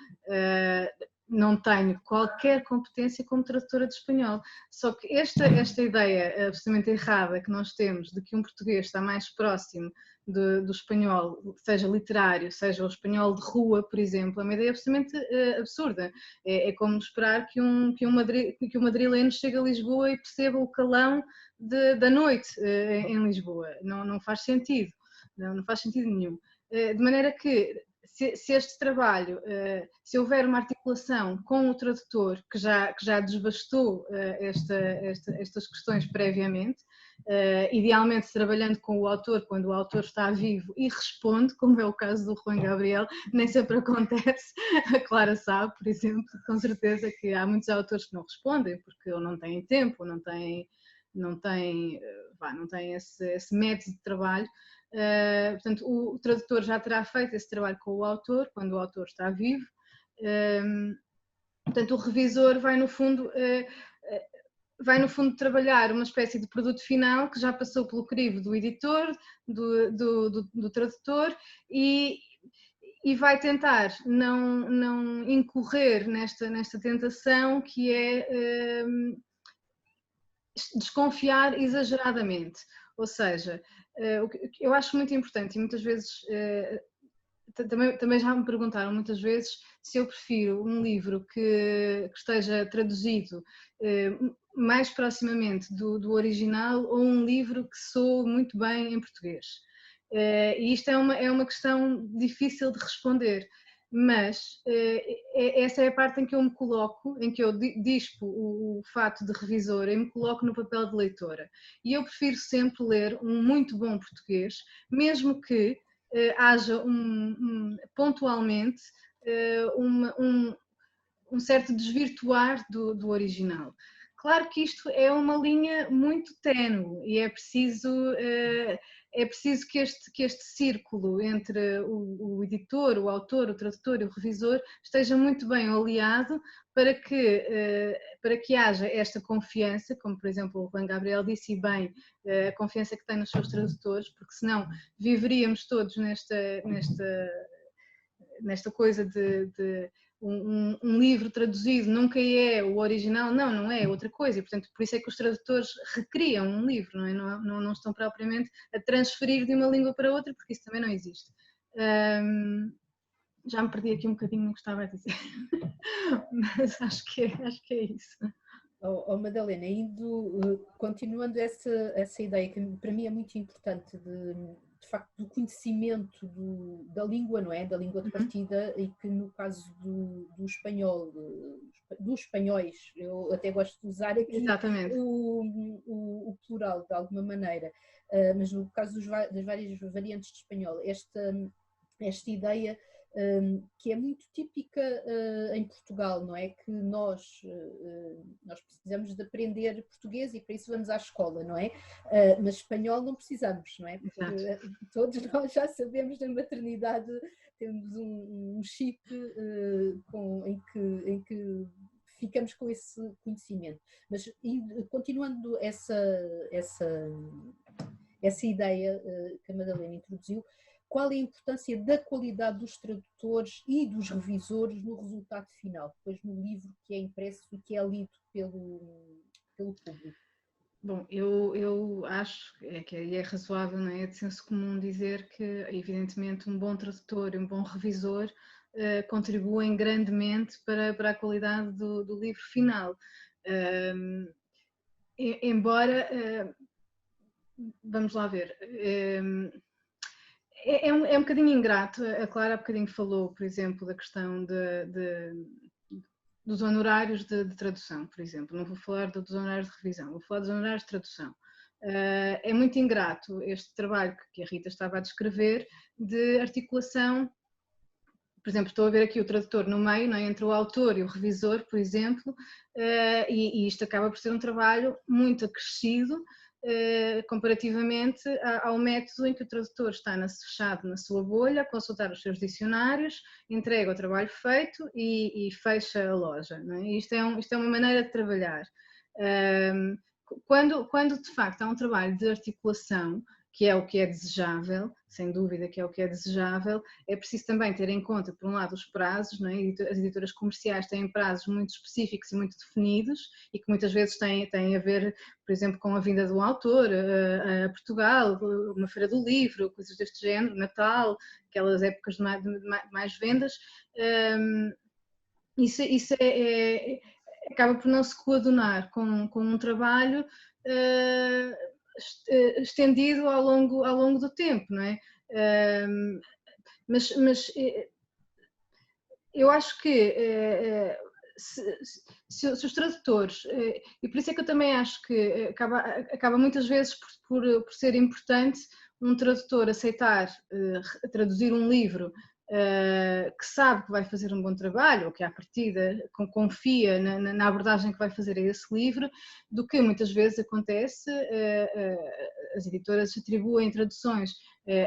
não tenho qualquer competência como tradutora de espanhol. Só que esta ideia absolutamente errada que nós temos de que um português está mais próximo do espanhol, seja literário, seja o espanhol de rua, por exemplo, é uma ideia absolutamente absurda. É como esperar que um madrileno chegue a Lisboa e perceba o calão da noite em Lisboa. Não faz sentido, não faz sentido nenhum. De maneira que se este trabalho, se houver uma articulação com o tradutor que já desbastou estas questões previamente, idealmente trabalhando com o autor quando o autor está vivo e responde, como é o caso do Juan Gabriel, nem sempre acontece, a Clara sabe, por exemplo, com certeza que há muitos autores que não respondem porque ou não têm tempo, ou não têm esse método de trabalho. Portanto, o tradutor já terá feito esse trabalho com o autor, quando o autor está vivo. Portanto, o revisor vai no fundo trabalhar uma espécie de produto final que já passou pelo crivo do editor, do tradutor e vai tentar não incorrer nesta tentação que é desconfiar exageradamente. Ou seja, o que eu acho muito importante e muitas vezes também já me perguntaram muitas vezes se eu prefiro um livro que esteja traduzido mais proximamente do original ou um livro que soe muito bem em português. E isto é uma questão difícil de responder, mas essa é a parte em que eu me coloco, em que eu dispo o fato de revisora e me coloco no papel de leitora. E eu prefiro sempre ler um muito bom português, mesmo que haja pontualmente um certo desvirtuar do original. Claro que isto é uma linha muito ténue e é preciso é preciso que este círculo entre o editor, o autor, o tradutor e o revisor esteja muito bem oleado para que haja esta confiança, como por exemplo o Juan Gabriel disse e bem, a confiança que tem nos seus tradutores, porque senão viveríamos todos nesta coisa de um livro traduzido nunca é o original, não é outra coisa, e portanto por isso é que os tradutores recriam um livro, não é? Não estão propriamente a transferir de uma língua para outra, porque isso também não existe. Já me perdi aqui um bocadinho no que estava a dizer, mas acho que é isso. Madalena, continuando essa ideia que para mim é muito importante de facto do conhecimento da língua, não é? Da língua de partida, e que no caso do espanhol, dos espanhóis, eu até gosto de usar aqui o plural de alguma maneira, mas no caso das várias variantes de espanhol, esta ideia que é muito típica em Portugal, não é? Que nós precisamos de aprender português e para isso vamos à escola, não é? Mas espanhol não precisamos, não é? Porque todos nós já sabemos na maternidade, temos um chip em que ficamos com esse conhecimento. Mas continuando essa ideia que a Madalena introduziu, qual é a importância da qualidade dos tradutores e dos revisores no resultado final, depois no livro que é impresso e que é lido pelo público? Bom, eu acho que é razoável, não é? É de senso comum dizer que, evidentemente, um bom tradutor e um bom revisor contribuem grandemente para a qualidade do livro final. Embora, vamos lá ver, é um bocadinho ingrato. A Clara há bocadinho falou, por exemplo, da questão dos honorários de tradução, por exemplo. Não vou falar dos honorários de revisão, vou falar dos honorários de tradução. É muito ingrato este trabalho que a Rita estava a descrever de articulação. Por exemplo, estou a ver aqui o tradutor no meio, não é? Entre o autor e o revisor, por exemplo, e isto acaba por ser um trabalho muito acrescido comparativamente ao método em que o tradutor está fechado na sua bolha, a consultar os seus dicionários, entrega o trabalho feito e fecha a loja, não é? Isto é uma maneira de trabalhar. Quando de facto há um trabalho de articulação, que é o que é desejável, sem dúvida que é o que é desejável, é preciso também ter em conta, por um lado, os prazos, não é? As editoras comerciais têm prazos muito específicos e muito definidos e que muitas vezes têm a ver, por exemplo, com a vinda do autor a Portugal, uma feira do livro, coisas deste género, Natal, aquelas épocas de mais vendas. Isso acaba por não se coadunar com um trabalho estendido ao longo do tempo, não é? Mas eu acho que se os tradutores, e por isso é que eu também acho que acaba muitas vezes por ser importante um tradutor aceitar traduzir um livro que sabe que vai fazer um bom trabalho, ou que à partida confia na abordagem que vai fazer a esse livro, do que muitas vezes acontece, as editoras atribuem traduções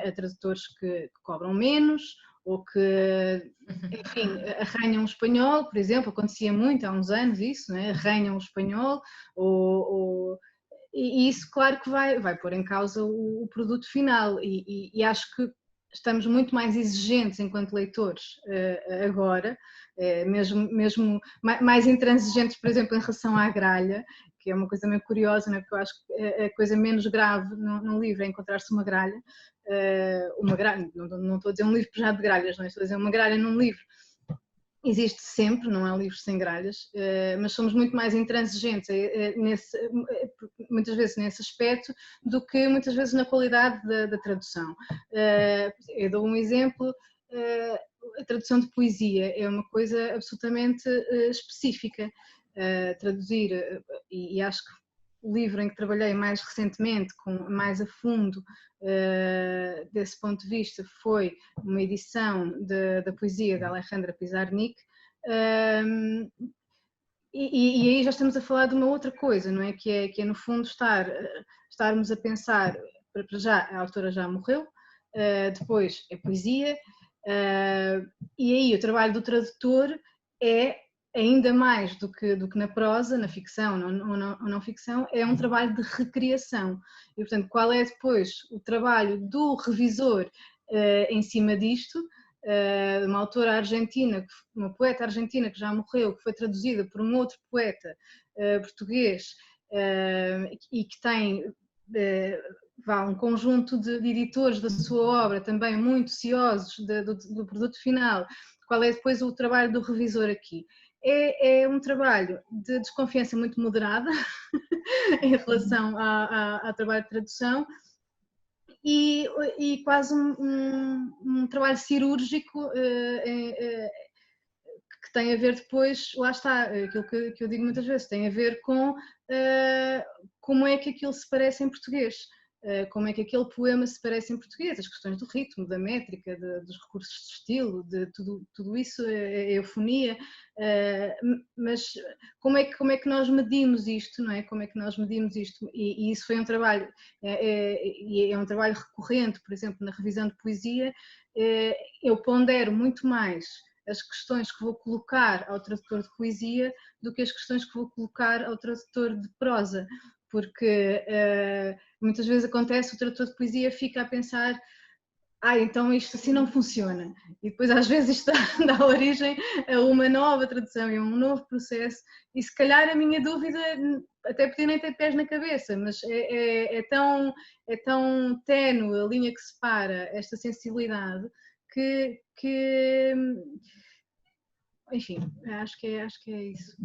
a tradutores que cobram menos, ou que, enfim, arranham o espanhol, por exemplo, acontecia muito há uns anos isso, né? Arranham o espanhol, e isso claro que vai pôr em causa o produto final, e acho que estamos muito mais exigentes enquanto leitores agora, mesmo mais intransigentes, por exemplo, em relação à gralha, que é uma coisa meio curiosa, né? Porque eu acho que a coisa menos grave num livro é encontrar-se uma gralha, não estou a dizer um livro já de gralhas, não estou a dizer uma gralha num livro. Existe sempre, não há livros sem gralhas, mas somos muito mais intransigentes muitas vezes nesse aspecto do que muitas vezes na qualidade da tradução. Eu dou um exemplo, a tradução de poesia é uma coisa absolutamente específica. Traduzir, e acho que o livro em que trabalhei mais recentemente, mais a fundo desse ponto de vista, foi uma edição da poesia de Alejandra Pizarnik, e aí já estamos a falar de uma outra coisa, não é? Que é no fundo estarmos a pensar para já a autora já morreu, depois é poesia, e aí o trabalho do tradutor é ainda mais do que na prosa, na ficção ou não ficção, é um trabalho de recriação. E, portanto, qual é depois o trabalho do revisor em cima disto? Uma autora argentina, uma poeta argentina que já morreu, que foi traduzida por um outro poeta português e que tem um conjunto de editores da sua obra também muito ciosos do produto final. Qual é depois o trabalho do revisor aqui? É um trabalho de desconfiança muito moderada em relação ao trabalho de tradução e quase um trabalho cirúrgico que tem a ver depois, lá está, aquilo que eu digo muitas vezes, tem a ver com como é que aquilo se parece em português. Como é que aquele poema se parece em português, as questões do ritmo, da métrica, dos recursos de estilo, de tudo isso, a eufonia, mas como é que nós medimos isto, não é? Como é que nós medimos isto? E isso foi um trabalho, é um trabalho recorrente, por exemplo, na revisão de poesia, eu pondero muito mais as questões que vou colocar ao tradutor de poesia do que as questões que vou colocar ao tradutor de prosa, porque muitas vezes acontece, o tradutor de poesia fica a pensar então isto assim não funciona, e depois às vezes isto dá origem a uma nova tradução e a um novo processo, e se calhar a minha dúvida, até podia nem ter pés na cabeça, mas é tão ténue a linha que separa esta sensibilidade que enfim, acho que é isso.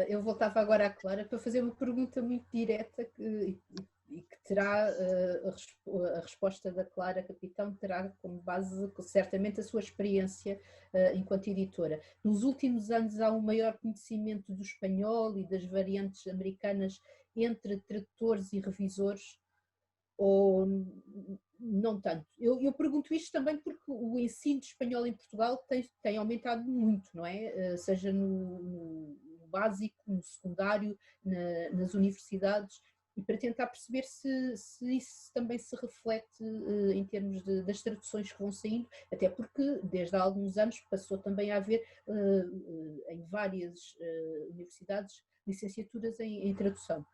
Eu voltava agora à Clara para fazer uma pergunta muito direta e que terá a resposta da Clara Capitão terá como base certamente a sua experiência enquanto editora. Nos últimos anos há um maior conhecimento do espanhol e das variantes americanas entre tradutores e revisores, ou não tanto? Eu pergunto isto também porque o ensino de espanhol em Portugal tem aumentado muito, não é? Seja no básico, no secundário, nas universidades, e para tentar perceber se isso também se reflete em termos das traduções que vão saindo, até porque desde há alguns anos passou também a haver em várias universidades licenciaturas em tradução.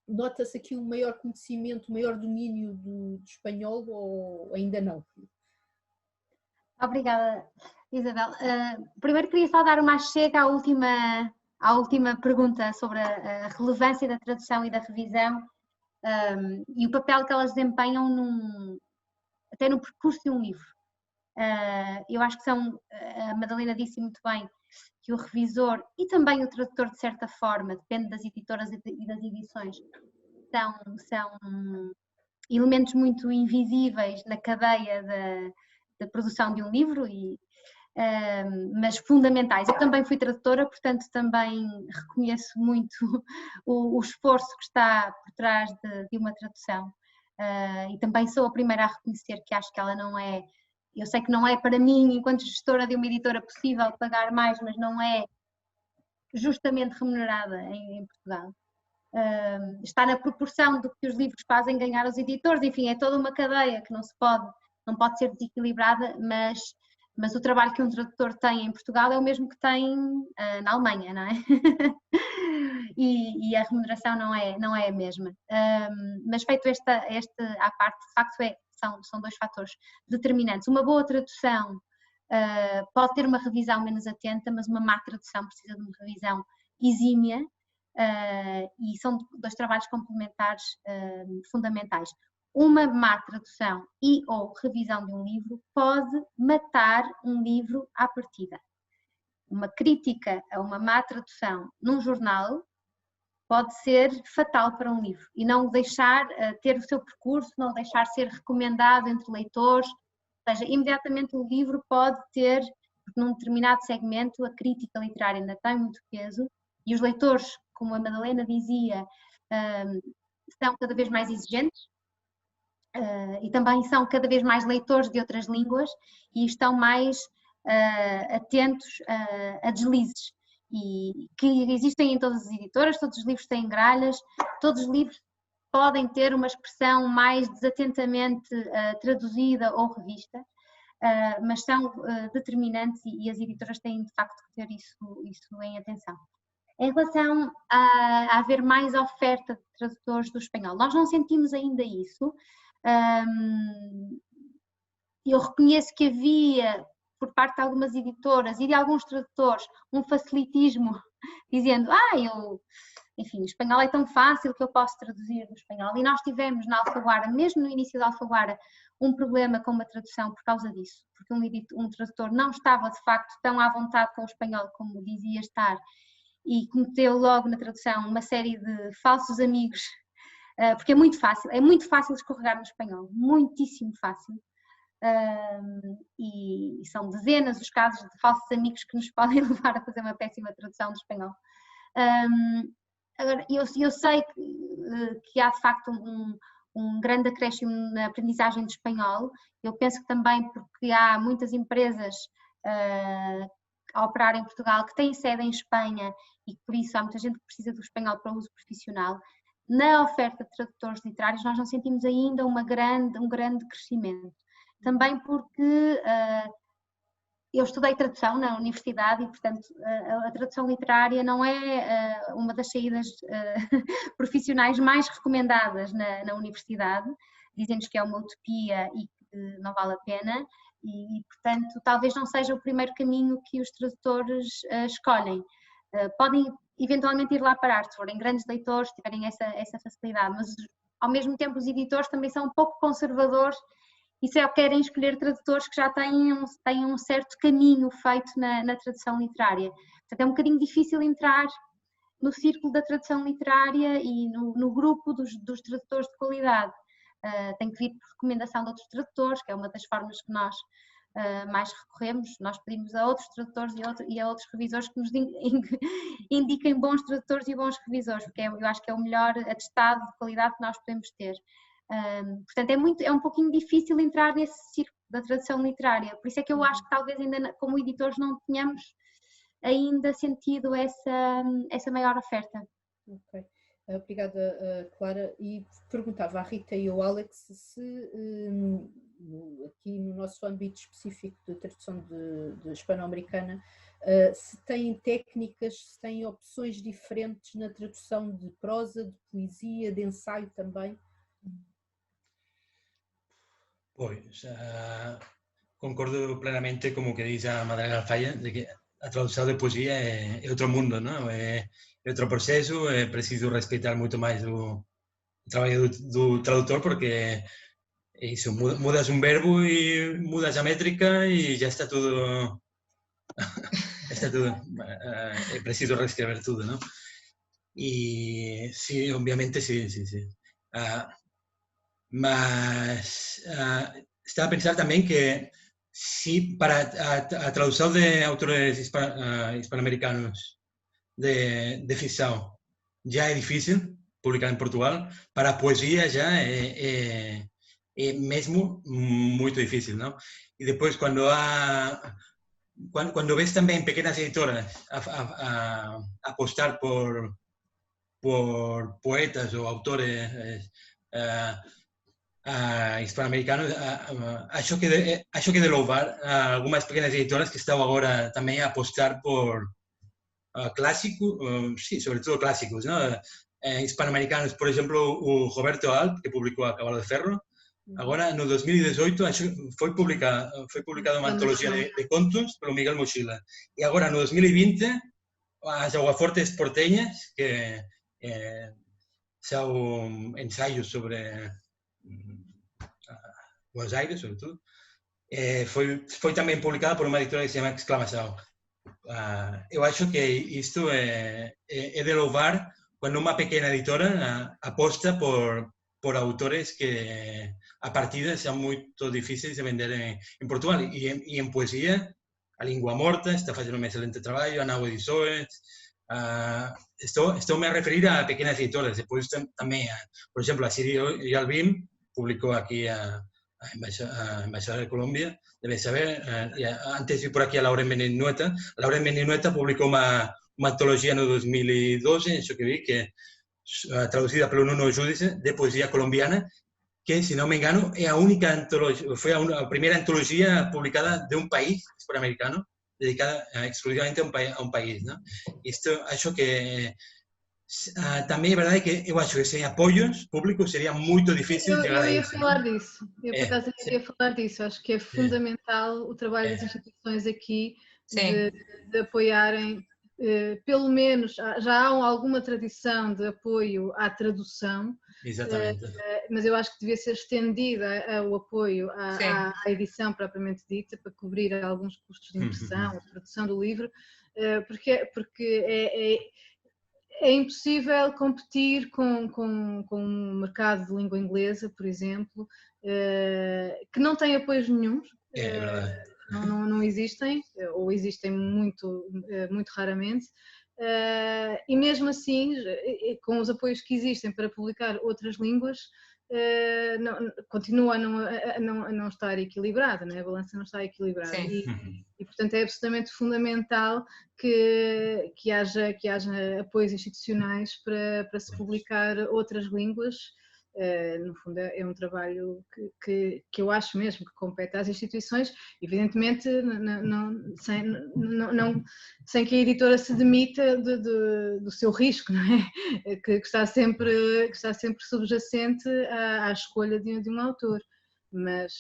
Nota-se aqui um maior conhecimento, um maior domínio do espanhol ou ainda não? Obrigada, Isabel. Primeiro queria só dar uma chega à última pergunta sobre a relevância da tradução e da revisão e o papel que elas desempenham até no percurso de um livro. Eu acho que a Madalena disse muito bem, que o revisor e também o tradutor, de certa forma, depende das editoras e das edições, são elementos muito invisíveis na cadeia da produção de um livro, mas fundamentais. Eu também fui tradutora, portanto também reconheço muito o esforço que está por trás de uma tradução. E também sou a primeira a reconhecer que acho que ela não é... Eu sei que não é para mim, enquanto gestora de uma editora, possível pagar mais, mas não é justamente remunerada em Portugal. Está na proporção do que os livros fazem ganhar aos editores, enfim, é toda uma cadeia que não pode ser desequilibrada, mas o trabalho que um tradutor tem em Portugal é o mesmo que tem na Alemanha, não é? E a remuneração não é a mesma. Mas feito à parte, de facto são dois fatores determinantes. Uma boa tradução pode ter uma revisão menos atenta, mas uma má tradução precisa de uma revisão exímia, e são dois trabalhos complementares fundamentais. Uma má tradução ou revisão de um livro pode matar um livro à partida. Uma crítica a uma má tradução num jornal pode ser fatal para um livro e não deixar ter o seu percurso, não deixar ser recomendado entre leitores, ou seja, imediatamente o livro pode ter, porque num determinado segmento a crítica literária ainda tem muito peso e os leitores, como a Madalena dizia, são cada vez mais exigentes e também são cada vez mais leitores de outras línguas e estão mais atentos a deslizes. E que existem em todas as editoras, todos os livros têm gralhas, todos os livros podem ter uma expressão mais desatentamente traduzida ou revista, mas são determinantes e as editoras têm de facto que ter isso em atenção. Em relação a haver mais oferta de tradutores do espanhol, nós não sentimos ainda isso. Eu reconheço que havia, por parte de algumas editoras e de alguns tradutores, um facilitismo, dizendo, enfim, o espanhol é tão fácil que eu posso traduzir no espanhol. E nós tivemos na Alfaguara, mesmo no início da Alfaguara, um problema com uma tradução por causa disso, porque um tradutor não estava de facto tão à vontade com o espanhol como dizia estar e cometeu logo na tradução uma série de falsos amigos, porque é muito fácil escorregar no espanhol, muitíssimo fácil. E são dezenas os casos de falsos amigos que nos podem levar a fazer uma péssima tradução do espanhol. Agora, eu sei que há de facto um grande acréscimo na aprendizagem do espanhol. Eu penso que também porque há muitas empresas a operar em Portugal que têm sede em Espanha e por isso há muita gente que precisa do espanhol para uso profissional. Na oferta de tradutores literários nós não sentimos ainda um grande crescimento. Também porque eu estudei tradução na universidade e, portanto, a tradução literária não é uma das saídas profissionais mais recomendadas na universidade. Dizem-nos que é uma utopia e que não vale a pena e, portanto, talvez não seja o primeiro caminho que os tradutores escolhem. Podem eventualmente ir lá parar, se forem grandes leitores, se tiverem essa facilidade, mas ao mesmo tempo os editores também são um pouco conservadores e só querem escolher tradutores que já têm um certo caminho feito na tradução literária. Portanto, é um bocadinho difícil entrar no círculo da tradução literária e no grupo dos tradutores de qualidade. Tem que vir por recomendação de outros tradutores, que é uma das formas que nós mais recorremos. Nós pedimos a outros tradutores e a outros revisores que nos indiquem bons tradutores e bons revisores, porque eu acho que é o melhor atestado de qualidade que nós podemos ter. Portanto, é um pouquinho difícil entrar nesse círculo da tradução literária, por isso é que eu acho que talvez ainda como editores não tenhamos ainda sentido essa maior oferta. Ok, obrigada Clara. E perguntava à Rita e ao Alex se aqui no nosso âmbito específico de tradução de hispano-americana se têm técnicas, se têm opções diferentes na tradução de prosa, de poesia, de ensaio também. Pois, concordo plenamente com o que diz a Madalena Alfaia, de que a tradução de poesia é outro mundo, não? É outro processo, é preciso respeitar muito mais o trabalho do tradutor, porque é isso, mudas um verbo e mudas a métrica e já está tudo... é preciso reescrever tudo, não? E sí, obviamente sí. Mas estaba a pensar también que si para a traducción de autores hispanoamericanos de ficción ya es difícil publicar en Portugal, para poesía ya es mesmo muy difícil, ¿no? Y después cuando ves también pequeñas editoras apostar por poetas o autores hispanoamericanos, acho que de louvar algumas pequenas editoras que estão agora também a apostar por clássicos, sim, sobretudo clássicos, não? Hispanoamericanos, por exemplo, o Roberto Alp, que publicou A Cavalo de Ferro, agora no 2018 foi publicada uma antologia de contos pelo Miguel Mochila, e agora no 2020 as Aguafortes Porteñas, que são ensaios sobre Buenos Aires, sobretudo, foi também publicada por uma editora que se chama Exclamação. Eu acho que isto é de louvar quando uma pequena editora aposta por autores que a partida são muito difíceis de vender em Portugal. E em poesia, a Língua Morta está fazendo um excelente trabalho, a Nau Edições. Estou-me a referir a pequenas editoras. Depois também, por exemplo, a Siri Yalbim publicou aqui a Embaixadora de Colômbia, debe saber. Antes vi por aqui a Lauren Beninueta. Lauren Beninueta publicou uma antologia no 2012, acho que vi, que traducida pelo Nuno Giudice, de poesia colombiana, que, se não me engano, é a única antologia, foi a primeira antologia publicada de um país hispano-americano, dedicada exclusivamente a um país, não? Isto acho que também é verdade que eu acho que sem apoios públicos seria muito difícil chegar a Eu ia isso. falar disso, eu por acaso ia falar disso, acho que é fundamental o trabalho das instituições aqui de apoiarem, pelo menos, já há alguma tradição de apoio à tradução, Exatamente. mas eu acho que devia ser estendida o apoio à edição propriamente dita, para cobrir alguns custos de impressão, de produção do livro, porque é impossível competir com um mercado de língua inglesa, por exemplo, que não tem apoios nenhuns. É verdade. Não existem, ou existem muito, muito raramente. E mesmo assim, com os apoios que existem para publicar outras línguas, continua a não estar equilibrada, né? A balança não está equilibrada. E, portanto, é absolutamente fundamental que haja apoios institucionais para se publicar outras línguas. No fundo, é um trabalho que eu acho mesmo que compete às instituições, evidentemente sem que a editora se demita do seu risco, não é? Que está sempre subjacente à escolha de um autor, mas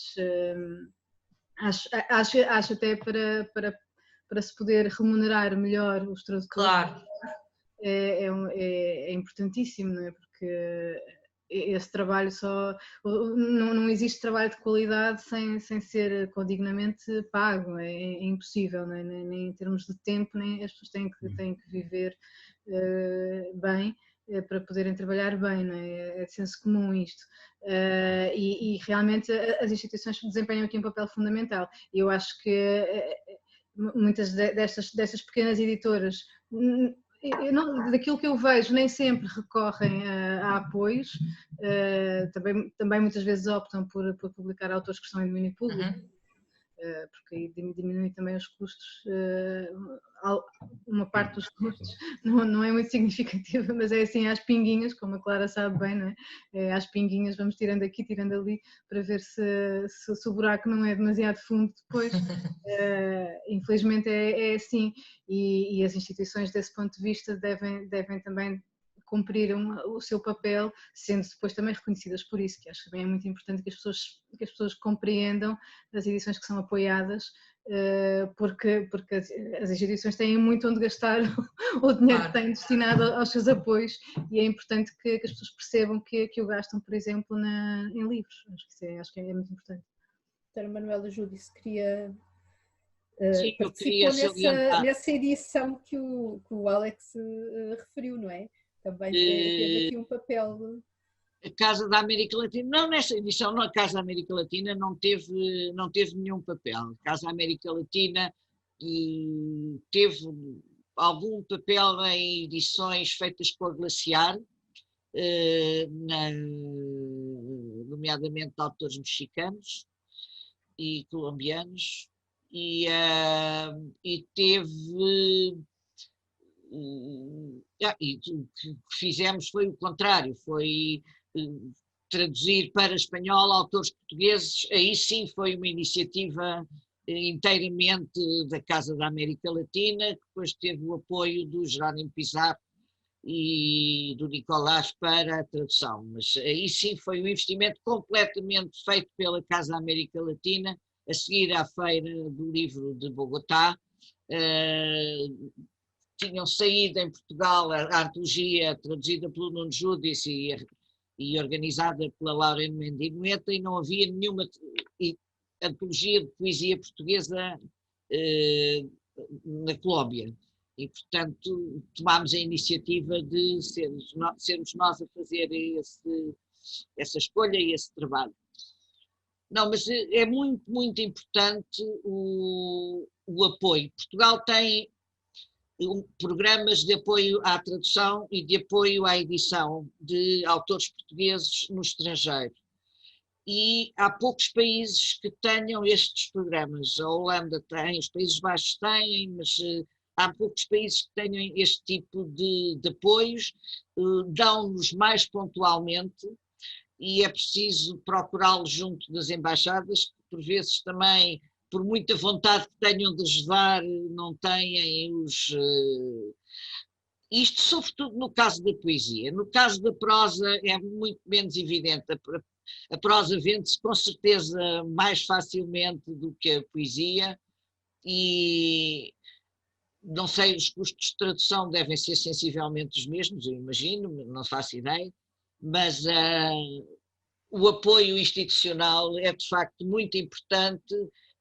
acho até para se poder remunerar melhor os tradutores, claro, é importantíssimo, não é? Porque esse trabalho não existe trabalho de qualidade sem ser condignamente pago, é impossível, não é? Nem em termos de tempo, nem as pessoas têm que viver bem para poderem trabalhar bem, não é? É de senso comum isto. E realmente as instituições desempenham aqui um papel fundamental. E eu acho que muitas destas pequenas editoras, daquilo que eu vejo, nem sempre recorrem a apoios, também muitas vezes optam por publicar autores que estão em domínio público, porque aí diminui também os custos, uma parte dos custos não é muito significativa, mas é assim às pinguinhas, como a Clara sabe bem, não é? Às pinguinhas vamos tirando aqui, tirando ali, para ver se o buraco não é demasiado fundo depois. Infelizmente é assim, e as instituições desse ponto de vista devem também cumprir o seu papel, sendo depois também reconhecidas por isso, que acho que também é muito importante que as pessoas compreendam as edições que são apoiadas, porque as instituições têm muito onde gastar o dinheiro que têm destinado aos seus apoios, e é importante que as pessoas percebam que o gastam, por exemplo, em livros. Acho que é muito importante. Doutora Manuela Giudice, queria... Sim, participou nessa edição que o Alex referiu, não é? Também teve aqui um papel. A Casa da América Latina, não nessa edição, a Casa da América Latina não teve nenhum papel. A Casa da América Latina teve algum papel em edições feitas por Glaciar, nomeadamente de autores mexicanos e colombianos, e teve... E o que fizemos foi o contrário, foi traduzir para espanhol autores portugueses. Aí sim foi uma iniciativa inteiramente da Casa da América Latina, que depois teve o apoio do Jerónimo Pizarro e do Nicolás para a tradução, mas aí sim foi um investimento completamente feito pela Casa da América Latina, a seguir à Feira do Livro de Bogotá. Tinham saído em Portugal a antologia traduzida pelo Nuno Giudice e organizada pela Laurene Mendinoeta, e não havia nenhuma antologia de poesia portuguesa na Colômbia. E, portanto, tomámos a iniciativa de sermos nós a fazer essa escolha e esse trabalho. Não, mas é muito, muito importante o apoio. Portugal tem programas de apoio à tradução e de apoio à edição de autores portugueses no estrangeiro. E há poucos países que tenham estes programas. A Holanda tem, os Países Baixos têm, mas há poucos países que tenham este tipo de apoios, dão-nos mais pontualmente e é preciso procurá-los junto das embaixadas, que por vezes também, por muita vontade que tenham de ajudar, não têm os... Isto sobretudo no caso da poesia. No caso da prosa é muito menos evidente. A prosa vende-se com certeza mais facilmente do que a poesia e não sei, os custos de tradução devem ser sensivelmente os mesmos, eu imagino, não faço ideia, mas o apoio institucional é de facto muito importante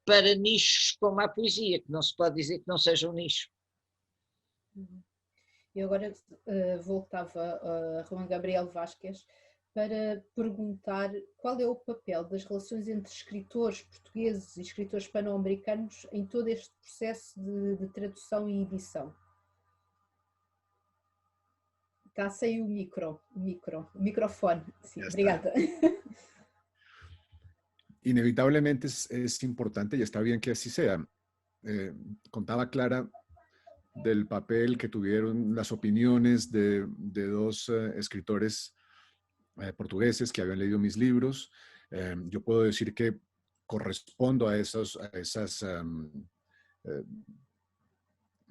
para nichos como a poesia, que não se pode dizer que não seja um nicho. Eu agora voltava a Juan Gabriel Vázquez para perguntar qual é o papel das relações entre escritores portugueses e escritores hispano-americanos em todo este processo de tradução e edição. Está sem o microfone. Sí, obrigada. Inevitablemente es importante y está bien que así sea. Contaba Clara del papel que tuvieron las opiniones de dos escritores portugueses que habían leído mis libros. Yo puedo decir que correspondo a esas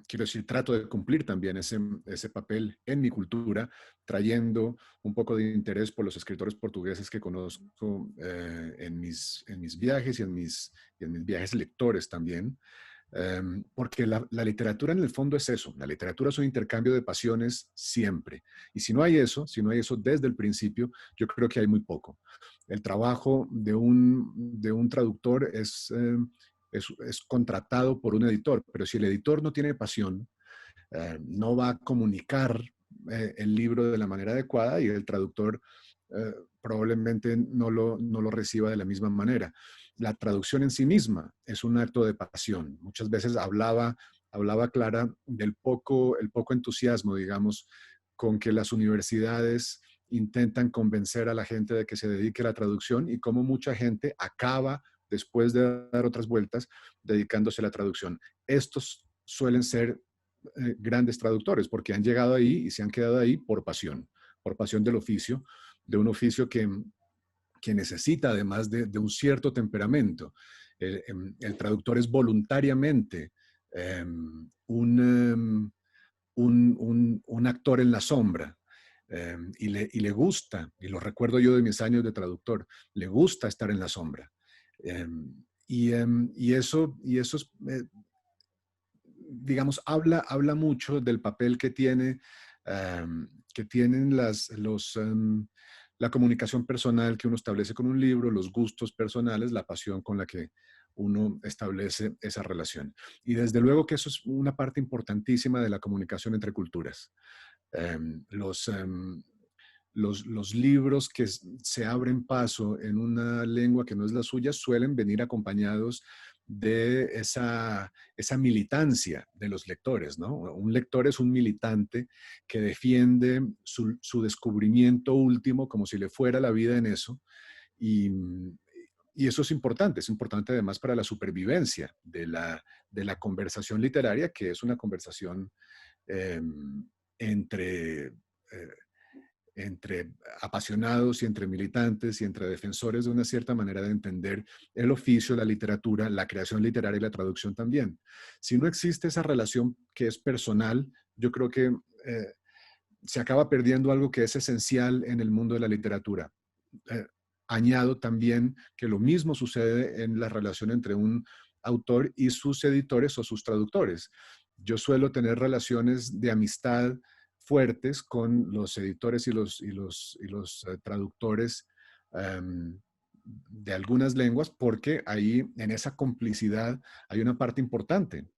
quiero decir, trato de cumplir también ese papel en mi cultura, trayendo un poco de interés por los escritores portugueses que conozco en mis viajes y en mis viajes lectores también. Porque la literatura en el fondo es eso. La literatura es un intercambio de pasiones siempre. Y si no hay eso desde el principio, yo creo que hay muy poco. El trabajo de un traductor es contratado por un editor, pero si el editor no tiene pasión, no va a comunicar el libro de la manera adecuada y el traductor probablemente no lo reciba de la misma manera. La traducción en sí misma es un acto de pasión. Muchas veces hablaba Clara del el poco entusiasmo, digamos, con que las universidades intentan convencer a la gente de que se dedique a la traducción y cómo mucha gente acaba, después de dar otras vueltas, dedicándose a la traducción. Estos suelen ser grandes traductores porque han llegado ahí y se han quedado ahí por pasión del oficio, de un oficio que necesita además de un cierto temperamento. El traductor es voluntariamente un actor en la sombra y le gusta, y lo recuerdo yo de mis años de traductor, le gusta estar en la sombra. Y eso es, digamos, habla mucho del papel que tienen la comunicación personal que uno establece con un libro, los gustos personales, la pasión con la que uno establece esa relación. Y desde luego que eso es una parte importantísima de la comunicación entre culturas. Los libros que se abren paso en una lengua que no es la suya suelen venir acompañados de esa militancia de los lectores, ¿no? Un lector es un militante que defiende su descubrimiento último como si le fuera la vida en eso. Y eso es importante además para la supervivencia de la conversación literaria, que es una conversación entre apasionados y entre militantes y entre defensores de una cierta manera de entender el oficio, la literatura, la creación literaria y la traducción también. Si no existe esa relación que es personal, yo creo que se acaba perdiendo algo que es esencial en el mundo de la literatura. Añado también que lo mismo sucede en la relación entre un autor y sus editores o sus traductores. Yo suelo tener relaciones de amistad fuertes con los editores y los traductores de algunas lenguas, porque ahí en esa complicidad hay una parte importante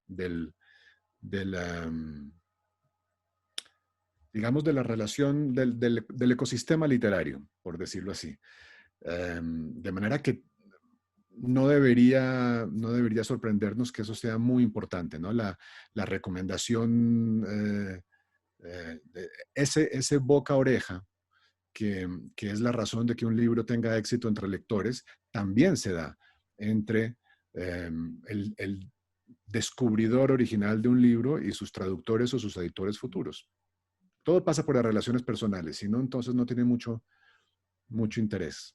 digamos, de la relación del ecosistema literario, por decirlo así. De manera que no debería sorprendernos que eso sea muy importante, ¿no? La recomendación, ese boca a oreja, que es la razón de que un libro tenga éxito entre lectores, también se da entre el descubridor original de un libro y sus traductores o sus editores futuros. Todo pasa por las relaciones personales, si no, entonces no tiene mucho interés.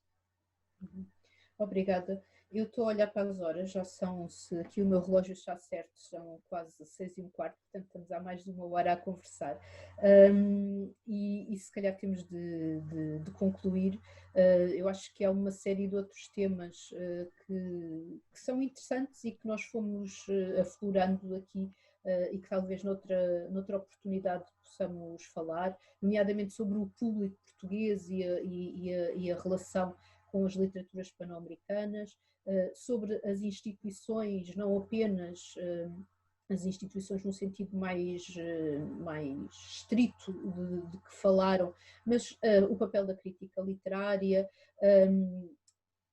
Obrigada. Eu estou a olhar para as horas, já são, se aqui o meu relógio está certo, são quase 6:15, portanto estamos há mais de 1 hora a conversar. E se calhar temos de concluir. Eu acho que há uma série de outros temas que são interessantes e que nós fomos aflorando aqui e que talvez noutra oportunidade possamos falar, nomeadamente sobre o público português e a relação com as literaturas hispano-americanas, sobre as instituições, não apenas as instituições no sentido mais estrito de que falaram, mas o papel da crítica literária,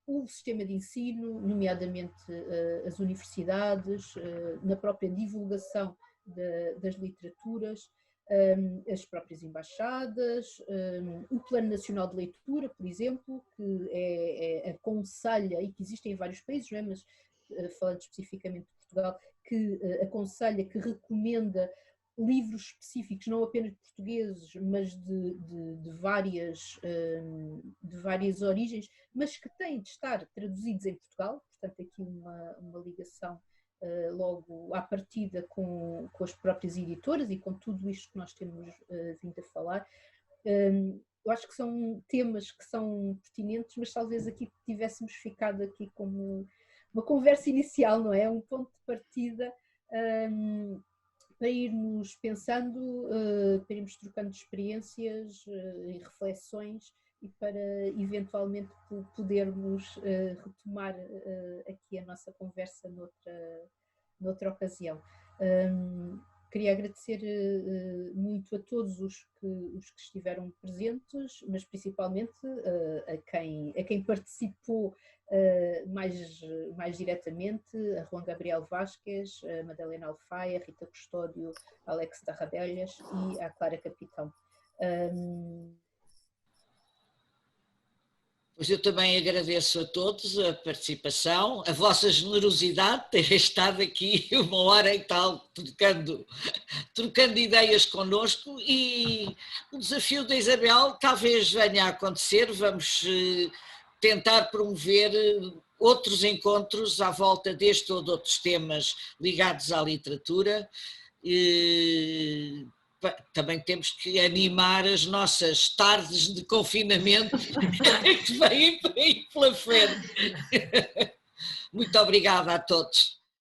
o sistema de ensino, nomeadamente as universidades, na própria divulgação das literaturas, as próprias embaixadas, o Plano Nacional de Leitura, por exemplo, que aconselha, e que existe em vários países, não é? Mas falando especificamente de Portugal, que aconselha, que recomenda livros específicos, não apenas portugueses, mas de várias origens, mas que têm de estar traduzidos em Portugal, portanto aqui uma ligação logo à partida com as próprias editoras e com tudo isto que nós temos vindo a falar. Eu acho que são temas que são pertinentes, mas talvez aqui tivéssemos ficado aqui como uma conversa inicial, não é? Um ponto de partida para irmos pensando, para irmos trocando experiências e reflexões e para eventualmente podermos retomar aqui a nossa conversa noutra ocasião. Queria agradecer muito a todos os que estiveram presentes, mas principalmente a quem participou mais diretamente, a Juan Gabriel Vasquez, a Madalena Alfaia, a Rita Custódio, a Alex Tarradellas e a Clara Capitão. Pois eu também agradeço a todos a participação, a vossa generosidade de terem estado aqui 1 hora e tal, trocando ideias connosco, e o desafio da Isabel talvez venha a acontecer. Vamos tentar promover outros encontros à volta deste ou de outros temas ligados à literatura. Também temos que animar as nossas tardes de confinamento que vêm pela frente. Muito obrigada a todos.